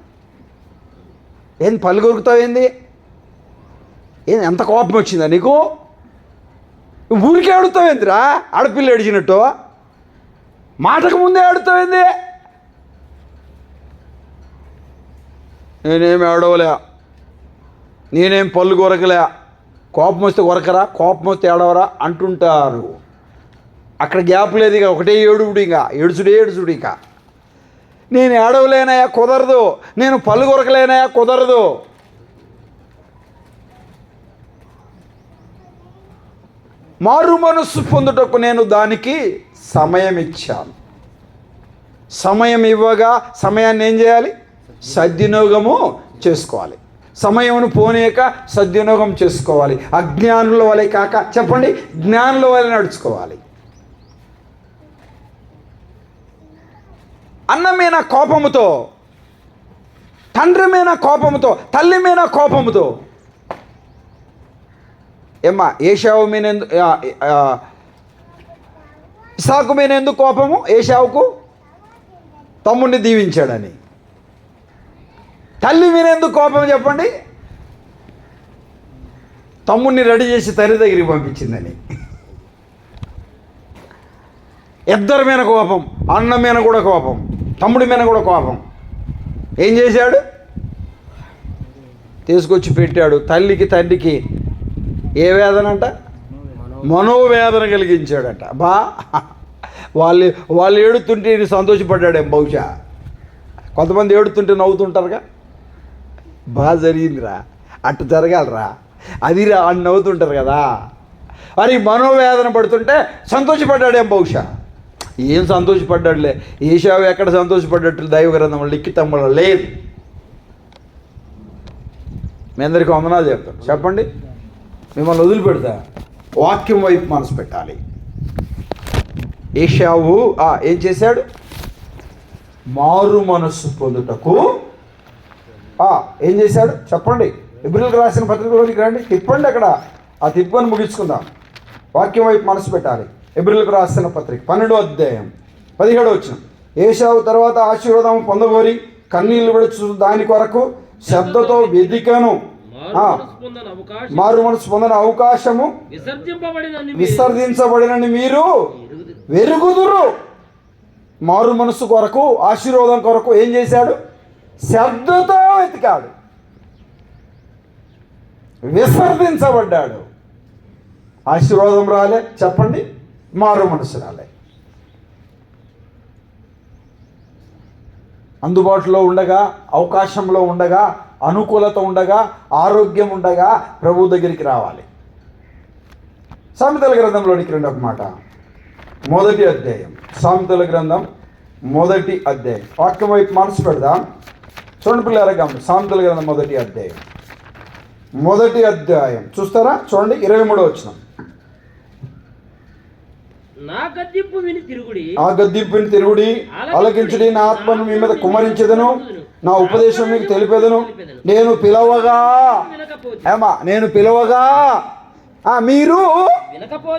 ఏంది పళ్ళు కొరుకుతావు ఏంది? ఎంత కోపం వచ్చిందా నీకు? ఊరికే ఆడుతావు ఏందిరా? ఆడపిల్ల ఏడిచినట్టు మాటకు ముందే ఆడుతావు ఏంది? నేనేమి ఏడవలే, నేనేం పళ్ళు కొరకలే, కోపం వస్తే కొరకరా, కోపం వస్తే ఏడవరా అంటుంటారు. అక్కడ గ్యాప్ లేదు. ఇక ఒకటే ఏడుపుడు. ఇంకా ఏడుచుడు. ఇక నేను ఏడవలేనాయా? కుదరదు. నేను పళ్ళు కొరకలేనాయా? కుదరదు. మారు మనస్సు పొందుటకు నేను దానికి సమయం ఇచ్చాను. సమయం ఇవ్వగా సమయాన్ని ఏం చేయాలి? సద్వినియోగము చేసుకోవాలి. సమయమును పోనీయక సద్వినియోగం చేసుకోవాలి. అజ్ఞానుల వలె కాక, చెప్పండి, జ్ఞానుల వలె నడుచుకోవాలి. అన్న మీద కోపముతో, తండ్రి మీద కోపముతో, తల్లి మీద కోపముతో. ఏమ్మా, ఏశావు మీద ఇసాకు మీద ఎందుకు కోపము? ఏశావుకు తమ్ముడిని దీవించాడని. తల్లి మీద ఎందుకు కోపం చెప్పండి? తమ్ముడిని రెడీ చేసి తల్లి దగ్గరికి పంపించిందని. ఇద్దరి మీద కోపం, అన్న మీద కూడా కోపం, తమ్ముడి మీద కూడా కోపం. ఏం చేశాడు? తీసుకొచ్చి పెట్టాడు. తల్లికి తండ్రికి ఏ వేదన అంట? మనోవేదన కలిగించాడట. వాళ్ళు ఏడుతుంటే ఈయన సంతోషపడ్డాడేం బహుశా. కొంతమంది ఏడుతుంటే నవ్వుతుంటారుగా. బాగా జరిగిందిరా, అట్టు జరగాలరా, అదిరా అని నవ్వుతుంటారు కదా. మరి మనోవేదన పడుతుంటే సంతోషపడ్డాడేం బహుశా. ఏం సంతోషపడ్డాడులే. ఏషావు ఎక్కడ సంతోషపడ్డట్టు దైవ గ్రంథంలో లిఖితంలో లేదు. మీ అందరికీ వందనాలు చెప్తాను. చెప్పండి, మిమ్మల్ని వదిలిపెడతా. వాక్యం వైపు మనసు పెట్టాలి. ఏషావు ఏం చేశాడు? మారు మనస్సు పొందుటకు ఏం చేశాడు చెప్పండి. హెబ్రీయులకు రాసిన పత్రికలోనికి రండి, తిప్పండి. అక్కడ ఆ తిప్పుకొని ముగించుకుందాం. వాక్యం వైపు మనసు పెట్టాలి. హెబ్రీయులకు రాసిన పత్రిక 12వ అధ్యాయం 17వ వచనం. ఏషావు తర్వాత ఆశీర్వాదం పొందగోరి కన్నీళ్లు విడుచు దాని కొరకు శబ్దతో వెదికను. మారు మనసు పొందిన అవకాశము విసర్జించబడినని మీరు వెరుగుదురు. మారు మనసు కొరకు ఆశీర్వాదం కొరకు ఏం చేశాడు? శబ్దతో వెతికాడు, విసర్జించబడ్డాడు. ఆశీర్వాదం రాలే చెప్పండి, మారు మనసు రాలే. అందుబాటులో ఉండగా, అవకాశంలో ఉండగా, అనుకూలత ఉండగా, ఆరోగ్యం ఉండగా ప్రభు దగ్గరికి రావాలి. సామెతల గ్రంథంలోనికి రండి. ఒక మాట, 1వ అధ్యాయం. సామెతల గ్రంథం 1వ అధ్యాయం. వాక్యం వైపు మనసు పెడదాం. చూడండి పిల్లలగా, సామెతల గ్రంథం 1వ అధ్యాయం. 1వ అధ్యాయం చూస్తారా? చూడండి 23వ వచనం. నా గద్దింపు విని తిరుగుడి, ఆ గద్దింపుని తిరుగుడి, ఆలకించుడి. నా ఆత్మను మీ మీద కుమ్మరించెదను, నా ఉపదేశం మీకు తెలిపేదను. నేను పిలవగా మీరు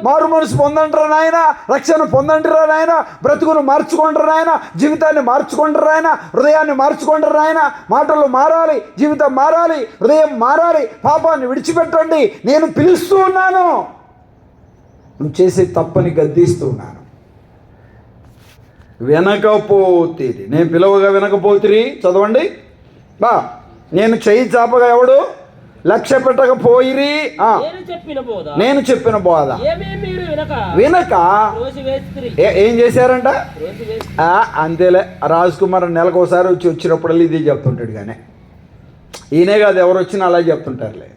మారు మనసు పొందంటారా నాయన, రక్షణ పొందంటారా నాయన, బ్రతుకును మార్చుకుంటారా నాయన, జీవితాన్ని మార్చుకుంటారా నాయన, హృదయాన్ని మార్చుకుంటారా నాయన. మాటలు మారాలి, జీవితం మారాలి, హృదయం మారాలి. పాపాన్ని విడిచిపెట్టండి. నేను పిలుస్తూ ఉన్నాను, నువ్వు చేసే తప్పని గద్దిస్తూ ఉన్నాను. వినకపోతిరి, నేను పిలవగా వినకపోతిరి. చదవండి. నేను చెయ్యి చాపగా ఎవడు లక్ష్య పెట్టకపోయిరి. నేను చెప్పిన బోధ వినక ఏం చేశారంట? అంతేలే, రాజ్ కుమార్ నెలకు ఒకసారి వచ్చినప్పుడల్లా ఇదే చెప్తుంటాడు. కానీ ఈయనే కాదు, ఎవరు వచ్చినా అలా చెప్తుంటారులే.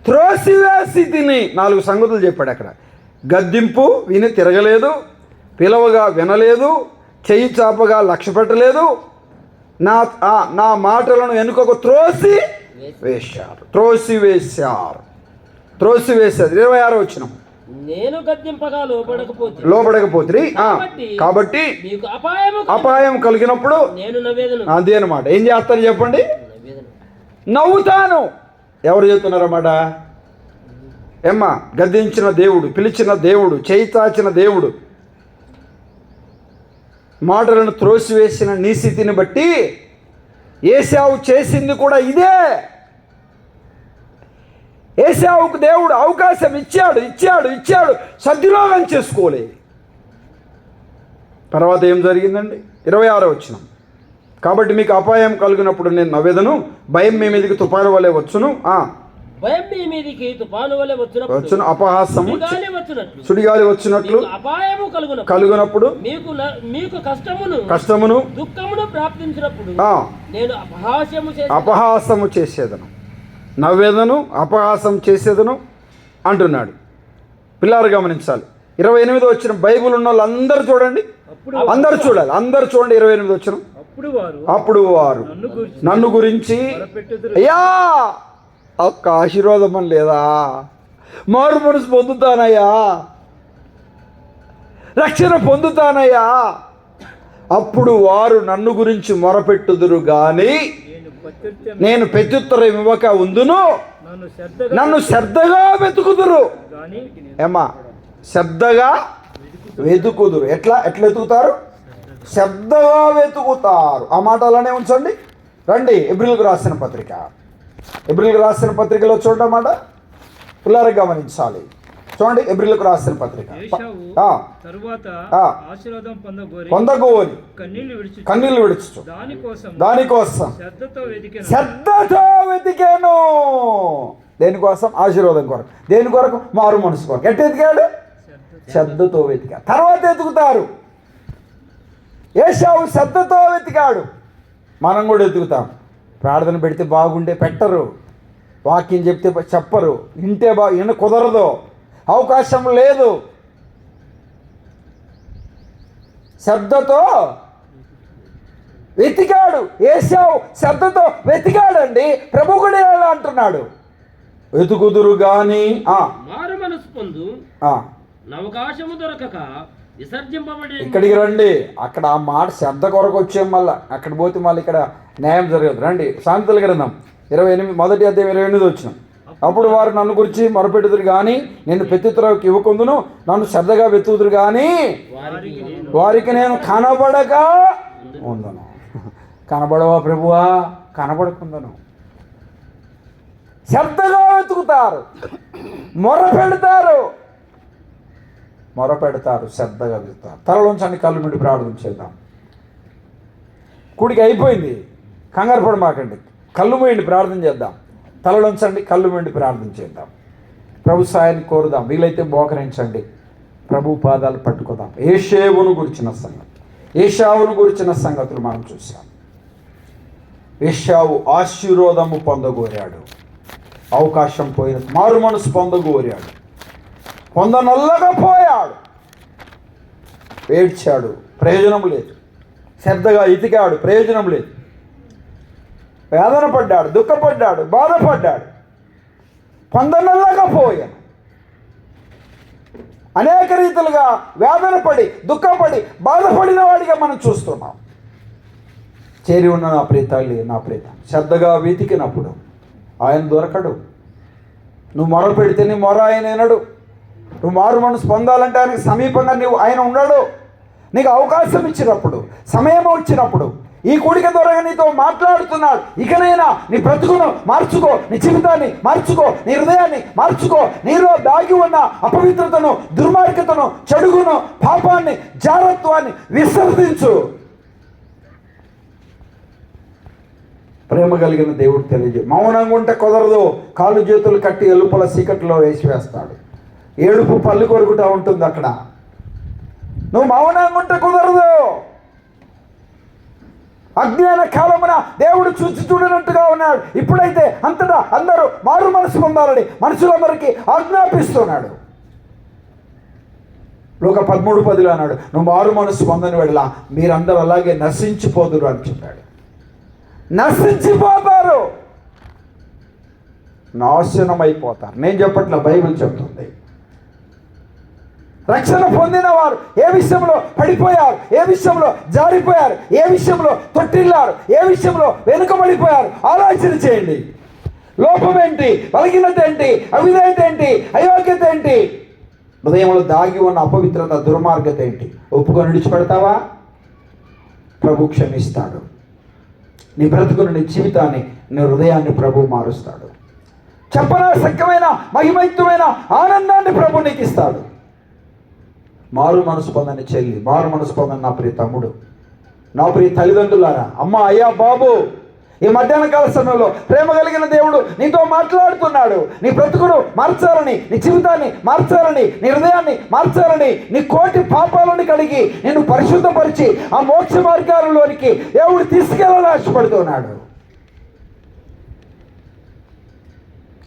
త్రోసివేసి తిని 4 సంగతులు చెప్పాడు అక్కడ. గద్దింపు విని తిరగలేదు, పిలవగా వినలేదు, చెయ్యి చాపగా లక్ష్య పెట్టలేదు, నా మాటలను వెనుకకు త్రోసివేశారు. 26వ వచనం. నేను గద్దింపగా లోబడకపోతే కాబట్టి అపాయం కలిగినప్పుడు అదే అనమాట. ఏం చేస్తారు చెప్పండి? నవ్వుతాను. ఎవరు చెప్తున్నారన్నమాట? ఏమ్మా, గద్దించిన దేవుడు, పిలిచిన దేవుడు, చేయి చాచిన దేవుడు, మాటలను త్రోసివేసిన నీ స్థితిని బట్టి ఏశావు చేసింది కూడా ఇదే. ఏశావుకు దేవుడు అవకాశం ఇచ్చాడు, సద్వినియోగం చేసుకోలే. తర్వాత ఏం జరిగిందండి? 26వ వచనం. కాబట్టి మీకు అపాయం కలిగినప్పుడు నేను నవ్వెదను, భయం మీ మీదకి తుఫాను వలె వచ్చును. భయం మీ మీదకి తుఫాను వలె వచ్చును, అపహాసము సుడిగాలి వచ్చినట్లు అపాయము కలుగునప్పుడు మీకు కష్టమును దుఃఖమును ప్రాప్తించినప్పుడు నేను అపహాసము చేసేదను, నవ్వేదను, అపహాసం చేసేదను అంటున్నాడు. పిల్లలు గమనించాలి. 28వ వచనం. బైబిల్ ఉన్న వాళ్ళు అందరూ చూడండి, అందరూ చూడాలి, అందరూ చూడండి. 28వ వచనం. అప్పుడు వారు నన్ను గురించి అయ్యా ఒక్క ఆశీర్వాదం అని లేదా, మారు మనసు పొందుతానయ్యా, రక్షణ పొందుతానయ్యా, అప్పుడు వారు నన్ను గురించి మొరపెట్టుదురు గాని నేను ప్రత్యుత్తరం ఇవ్వక ఉందును, నన్ను శ్రద్ధగా వెతుకుదురు. ఏమా, శ్రద్ధగా వెతుకుదురు. ఎట్లా వెతుకుతారు? శ్రద్ధగా వెతుకుతారు. ఆ మాట అలానే ఉంచండి. రండి హెబ్రీయులకు రాసిన పత్రిక. హెబ్రీయులకు రాసిన పత్రికలో చూడమాట పిల్లలకు గమనించాలి. చూడండి ఎబ్రిలకు రాసిన పత్రిక ఏశావు ఆ, తరువాత ఆ. ఆశీర్వాదం పొందగోరి పొందగోరి కన్నీళ్లు విడుచు దానికోసం శ్రద్ధతో వెతికాను. దేనికోసం? ఆశీర్వాదం కొరకు. దేని కొరకు? మారు మనసు కొరకు. ఎట్ట వెతికాడు? శ్రద్ధతో వెతికాడు. తర్వాత వెతుకుతారు. ఏశావు శ్రద్ధతో వెతికాడు. మనం కూడా వెతుకుతాం. ప్రార్థన పెడితే బాగుండే పెట్టరు, వాక్యం చెప్తే చెప్పరు, విన కుదరదు, అవకాశం లేదు. శ్రద్ధతో వెతికాడు. ఏశావు శ్రద్ధతో వెతికాడండి. ప్రభు కూడా ఎలా అంటున్నాడు? వెతుకుదురు గాని మారు మనసు పొందు అవకాశము దొరకక విసర్జింపబడి. ఇక్కడికి రండి. అక్కడ ఆ మాట శ్రద్ధ కొరకు వచ్చే మళ్ళీ అక్కడ పోతే మళ్ళీ ఇక్కడ న్యాయం జరగదు. రండి సామెతల గ్రంథం 28 మొదటి అధ్యాయం 28 వచ్చినాం. అప్పుడు వారు నన్ను గురించి మొరపెట్టుదురు కానీ నేను ప్రత్యుత్తరానికి ఇవ్వకుందును, నన్ను శ్రద్ధగా వెతుకుదురు కానీ వారికి నేను కనబడక ఉందను. కనబడవా ప్రభువా? కనబడకుందను. శ్రద్ధగా వెతుకుతారు, మొరపెడతారు, శ్రద్ధగా వెతుకుతారు. తలలోంచండి, కళ్ళు నుండి ప్రార్థన చేద్దాం. కూడికి అయిపోయింది, కంగారు పడమాకండి. కళ్ళు మూయండి, ప్రార్థన చేద్దాం. తలలోంచండి, కళ్ళు మూయండి, ప్రార్థన చేద్దాం. ప్రభు సాయాన్ని కోరుదాం. వీలైతే మోకరించండి, ప్రభు పాదాలు పట్టుకుందాం. ఏషావును గురించిన సంగతులు మనం చూసాం. ఏషావు ఆశీర్వాదము పొందగోరాడు, అవకాశం పోయిన మారు మనసు పొందగోరాడు, పొందనల్లకపోయాడు, ఏడ్చాడు, ప్రయోజనం లేదు. శ్రద్ధగా ఇతికాడు, ప్రయోజనం లేదు. వేదన పడ్డాడు, దుఃఖపడ్డాడు, బాధపడ్డాడు, పొందనల్లకపోయాడు. అనేక రీతిలుగా వేదన పడి, దుఃఖపడి, బాధపడిన వాడిగా మనం చూస్తున్నాం. చేరి ఉన్న నా ప్రియ తల్లి, నా ప్రియ శ్రద్ధగా వెతికినప్పుడు ఆయన దొరకడు. నువ్వు మొర పెడితే నీ మొర ఆయన వినడు. నువ్వు మారు మనసు పొందాలంటే ఆయనకి సమీపంగా ఆయన ఉండడు. నీకు అవకాశం ఇచ్చినప్పుడు, సమయం వచ్చినప్పుడు, ఈ కూడిక ద్వారా నీతో మాట్లాడుతున్నాడు. ఇకనైనా నీ బ్రతుకును మార్చుకో, నీ జీవితాన్ని మార్చుకో, నీ హృదయాన్ని మార్చుకో. నీలో దాగి ఉన్న అపవిత్రతను, దుర్మార్గతను, చెడుగును, పాపాన్ని, జారత్వాన్ని విసర్జించు. ప్రేమ కలిగిన దేవుడు తెలియజే. మౌనంగా ఉంటే కుదరదు. కాళ్ళు చేతులు కట్టి ఎలుపల చీకట్లో వేసివేస్తాడు. ఏడుపు పళ్ళు కొరుకుటా ఉంటుంది అక్కడ. నువ్వు మౌనంగా ఉంటే కుదరదు. అజ్ఞాన కాలమున దేవుడు చూసి చూడనట్టుగా ఉన్నాడు. ఇప్పుడైతే అంతటా అందరూ మారు మనసు పొందాలని మనుషులందరికీ ఆజ్ఞాపిస్తున్నాడు. లోక 13:10 అన్నాడు, నువ్వు మారు మనసు పొందని వెళ్ళా మీరందరూ అలాగే నశించిపోదురు అని చెప్పాడు. నశించిపోతారు, నాశనం అయిపోతారు. నేను చెప్పట్లా, బైబిల్ చెప్తుంది. రక్షణ పొందిన వారు ఏ విషయంలో పడిపోయారు, ఏ విషయంలో జారిపోయారు, ఏ విషయంలో తొట్టిల్లారు, ఏ విషయంలో వెనుకబడిపోయారు ఆలోచన చేయండి. లోపం ఏంటి, బలహీనత ఏంటి, అవిధేయత ఏంటి, అయోగ్యత ఏంటి, హృదయంలో దాగి ఉన్న అపవిత్రత, దుర్మార్గత ఏంటి? ఒప్పుకొని విడిచిపెడతావా? ప్రభు క్షమిస్తాడు. నీ బ్రతుకును, నీ జీవితాన్ని, నీ హృదయాన్ని ప్రభు మారుస్తాడు. చెప్పనా శక్యమైన మహిమైత్యమైన ఆనందాన్ని ప్రభు నీకు ఇస్తాడు. మారు మనసు పొందని చెల్లి, మారు మనసు పొందని నా ప్రియ తమ్ముడు, నా ప్రియ తల్లిదండ్రులారా, అమ్మ, అయ్యా, బాబు, ఈ మధ్యాహ్న కాల సమయంలో ప్రేమ కలిగిన దేవుడు నీతో మాట్లాడుతున్నాడు. నీ బ్రతుకును మార్చాలని, నీ జీవితాన్ని మార్చాలని, నీ హృదయాన్ని మార్చాలని, నీ కోటి పాపాలను కడిగి నిన్ను పరిశుద్ధపరిచి ఆ మోక్ష మార్గాలలోనికి దేవుడు తీసుకెళ్ళాలని ఆశపడుతున్నాడు.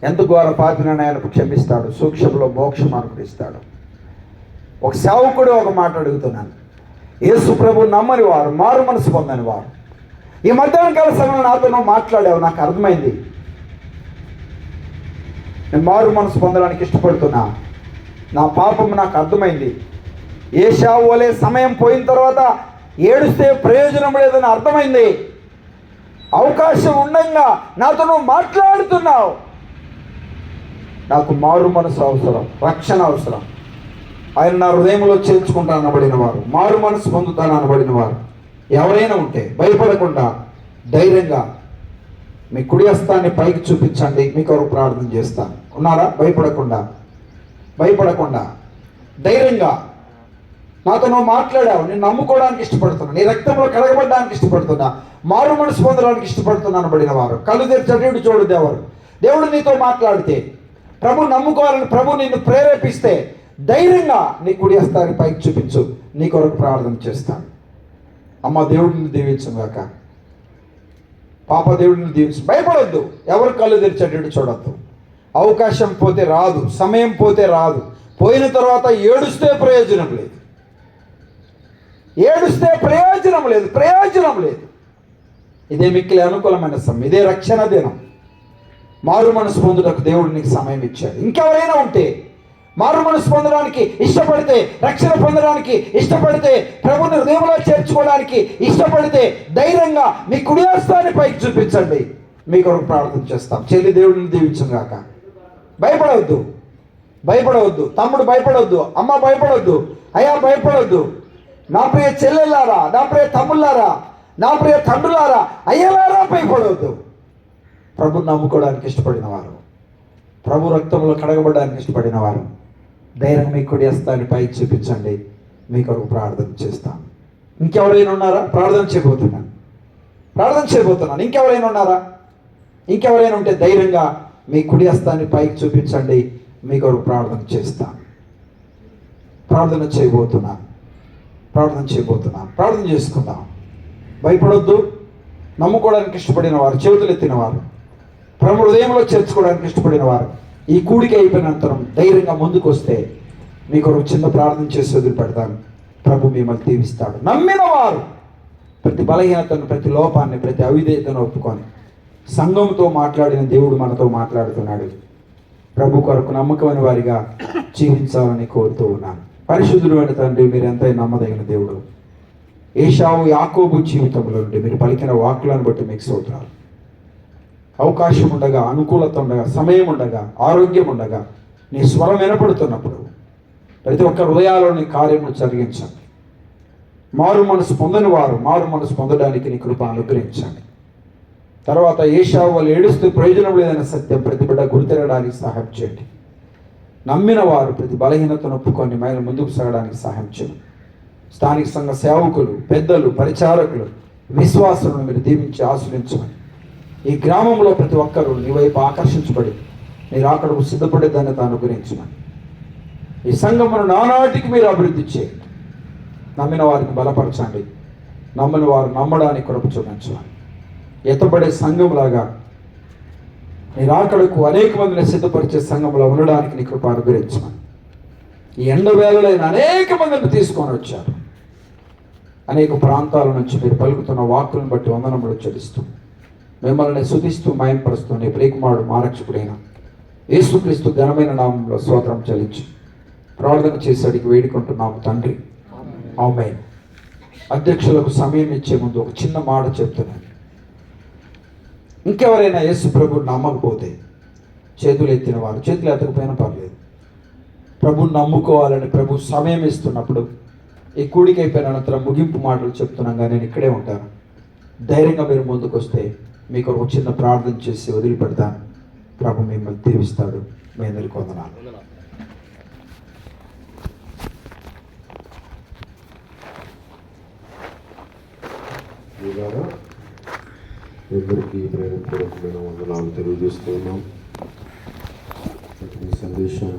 ఎంత ఘోర పాపినని ఆయనకు క్షమిస్తాడు, సూక్ష్మంలో మోక్షం అనుగ్రహిస్తాడు. ఒక సేవకుడు ఒక మాట అడుగుతున్నాను. యేసు ప్రభు నమ్మని వారు, మారు మనసు పొందని వారు, ఈ మధ్యాహ్న కాల సమయంలో నాతో నువ్వు మాట్లాడావు, నాకు అర్థమైంది. నేను మారు మనసు పొందడానికి ఇష్టపడుతున్నా, నా పాపం నాకు అర్థమైంది. ఏశావు వలె సమయం పోయిన తర్వాత ఏడుస్తే ప్రయోజనం లేదని అర్థమైంది. అవకాశం ఉండగా నాతో నువ్వు మాట్లాడుతున్నావు. నాకు మారు మనసు అవసరం, రక్షణ అవసరం. ఆయన నా హృదయంలో చేర్చుకుంటాను అనబడిన వారు, మారు మనసు పొందుతాను అనబడిన వారు ఎవరైనా ఉంటే భయపడకుండా ధైర్యంగా మీ కుడి హస్తాన్ని పైకి చూపించండి, మీ కొరకు ప్రార్థన చేస్తాను. ఉన్నారా? భయపడకుండా భయపడకుండా ధైర్యంగా నాతో నువ్వు మాట్లాడావు, నేను నమ్ముకోవడానికి ఇష్టపడుతున్నా, నీ రక్తంలో కడగబడడానికి ఇష్టపడుతున్నా, మారు మనసు పొందడానికి ఇష్టపడుతున్నాను బడిన వారు కళ్ళు తెరిచి అటు చూడు. దేవుడు నీతో మాట్లాడితే, ప్రభు నమ్ముకోవాలని ప్రభు నిన్ను ప్రేరేపిస్తే ధైర్యంగా నీ కుడి హస్తాన్ని పైకి చూపించు. నీ కొరకు ప్రార్థన చేస్తాను. అమ్మ దేవుడిని దీవించుగాక. పాప దేవుడిని దీవించు. భయపడొద్దు. ఎవరు కళ్ళు తెరిచి అటు చూడొద్దు. అవకాశం పోతే రాదు, సమయం పోతే రాదు. పోయిన తర్వాత ఏడుస్తే ప్రయోజనం లేదు. ప్రయోజనం లేదు. ఇదే మిక్కిలి అనుకూలమైన సమయం. ఇదే రక్షణ దినం. మారు మనసు పొందుటకు దేవుడు నీకు సమయం ఇచ్చాడు. ఇంకెవరైనా ఉంటే మారు మనసు పొందడానికి ఇష్టపడితే, రక్షణ పొందడానికి ఇష్టపడితే, ప్రభుని హృదయంలో చేర్చుకోవడానికి ఇష్టపడితే ధైర్యంగా మీ కుడి హస్తాన్ని పైకి చూపించండి. మీ కొరకు ప్రార్థన చేస్తాం. చెల్లి దేవుడిని దీవించుగాక. భయపడవద్దు. తమ్ముడు భయపడవద్దు. అమ్మ భయపడవద్దు. అయ్యా భయపడవద్దు. నా ప్రియ చెల్లెలారా, నా ప్రియ తమ్ముళ్ళారా, నా ప్రియ తండ్రులారా, అయ్యలారా భయపడవద్దు. ప్రభుని నమ్ముకోవడానికి ఇష్టపడిన వారు, ప్రభు రక్తంలో కడగబడడానికి ఇష్టపడిన వారు ధైర్యం మీ కుడి హస్తాన్ని పైకి చూపించండి. మీ కొరకు ప్రార్థన చేస్తాం. ఇంకెవరైనా ఉన్నారా? ప్రార్థన చేయబోతున్నాను. ఇంకెవరైనా ఉన్నారా? ఇంకెవరైనా ఉంటే ధైర్యంగా మీ కుడి హస్తాన్ని పైకి చూపించండి. మీ కొరకు ప్రార్థన చేస్తాను. ప్రార్థన చేయబోతున్నాను. ప్రార్థన చేసుకుందాం. భయపడొద్దు. నమ్ముకోవడానికి ఇష్టపడిన వారు, చేతులు ఎత్తిన వారు, ప్రభు హృదయంలో చేర్చుకోవడానికి ఇష్టపడిన వారు ఈ కూడిక అయిపోయినంతరం ధైర్యంగా ముందుకు వస్తే మీ కొరకు చిన్న ప్రార్థన చేసి వదిలిపెడతాను. ప్రభు మిమ్మల్ని దీవిస్తాడు. నమ్మిన వారు ప్రతి బలహీనతను, ప్రతి లోపాన్ని, ప్రతి అవిధేయతను ఒప్పుకొని సంఘంతో మాట్లాడిన దేవుడు మనతో మాట్లాడుతున్నాడు. ప్రభు కొరకు నమ్మకమైన వారిగా జీవించాలని కోరుతూ ఉన్నాను. పరిశుద్ధుడు అయిన తండ్రి, మీరు ఎంతైనా నమ్మదగిన దేవుడు. ఏశావు యాకోబు జీవితంలో నుండి మీరు పలికిన వాక్కులను బట్టి మీకు స్తోత్రాలు. అవకాశం ఉండగా, అనుకూలత ఉండగా, సమయం ఉండగా, ఆరోగ్యం ఉండగా నీ స్వరం వినపడుతున్నప్పుడు ప్రతి ఒక్క హృదయాల్లోని కార్యమును జరిగించండి. మారు మనసు పొందని వారు మారు మనసు పొందడానికి నీ కృప అనుగ్రహించండి. తర్వాత ఏశావు వాళ్ళు ఏడుస్తూ ప్రయోజనం లేదన్న సత్యం ప్రతి బిడ్డ గుర్తెరగడానికి సహాయం చేయండి. నమ్మిన వారు ప్రతి బలహీనతను ఒప్పుకొని మైన ముందుకు సాగడానికి సహాయం చేయండి. స్థానిక సంఘ సేవకులు, పెద్దలు, పరిచారకులు, విశ్వాసులను మీరు దీవించి ఆశ్రయించమని, ఈ గ్రామంలో ప్రతి ఒక్కరూ నీ వైపు ఆకర్షించబడి నీ రాకడకు సిద్ధపడే దాన్ని తాను గురించమని, ఈ సంఘమును నానాటికి మీరు అభివృద్ధి చేయండి. నమ్మిన వారిని బలపరచండి. నమ్మని వారు నమ్మడానికి కృప చూపించమని, ఎత్తబడే సంఘంలాగా నీ రాకడకు అనేక మందిని సిద్ధపరిచే సంఘంలో ఉండడానికి నీ కృప అనుగ్రహించమని, ఈ ఎండ వేళలైన అనేక మందిని తీసుకొని వచ్చారు. అనేక ప్రాంతాల నుంచి మీరు పలుకుతున్న వాక్కులను బట్టి వందనములు చెల్లిస్తూ మిమ్మల్ని స్తుతిస్తూ మయంపరుస్తూ నీ ప్రియకుమారుడు మా రక్షకుడైన యేసుక్రీస్తు ఘనమైన నామంలో స్తోత్రం చెల్లించి ప్రార్థన చేసేడికి వేడుకుంటున్నాము తండ్రి. ఆమేన్. అధ్యక్షులకు సమయం ఇచ్చే ముందు ఒక చిన్న మాట చెప్తున్నాను. ఇంకెవరైనా యేసు ప్రభువుని నమ్మకపోతే చేతులు ఎత్తిన వారు, చేతులు ఎత్తకపోయినా పర్లేదు, ప్రభువుని నమ్ముకోవాలని ప్రభు సమయం ఇస్తున్నప్పుడు ఈ కూడిక అయిపోయిన అనంతరం ముగింపు మాటలు చెప్తున్నాగా నేను ఇక్కడే ఉంటాను. ధైర్యంగా మీరు ముందుకు వస్తే మీకు ఒక చిన్న ప్రార్థన చేసి వదిలిపెడతాను. ప్రభు మిమ్మల్ని దీవిస్తాడు. మీ అందరికీ వందనాలు. అందరికీ ప్రేమపూర్వకమైన వందనాలు తెలియజేస్తున్నాం. ఈ సందేశం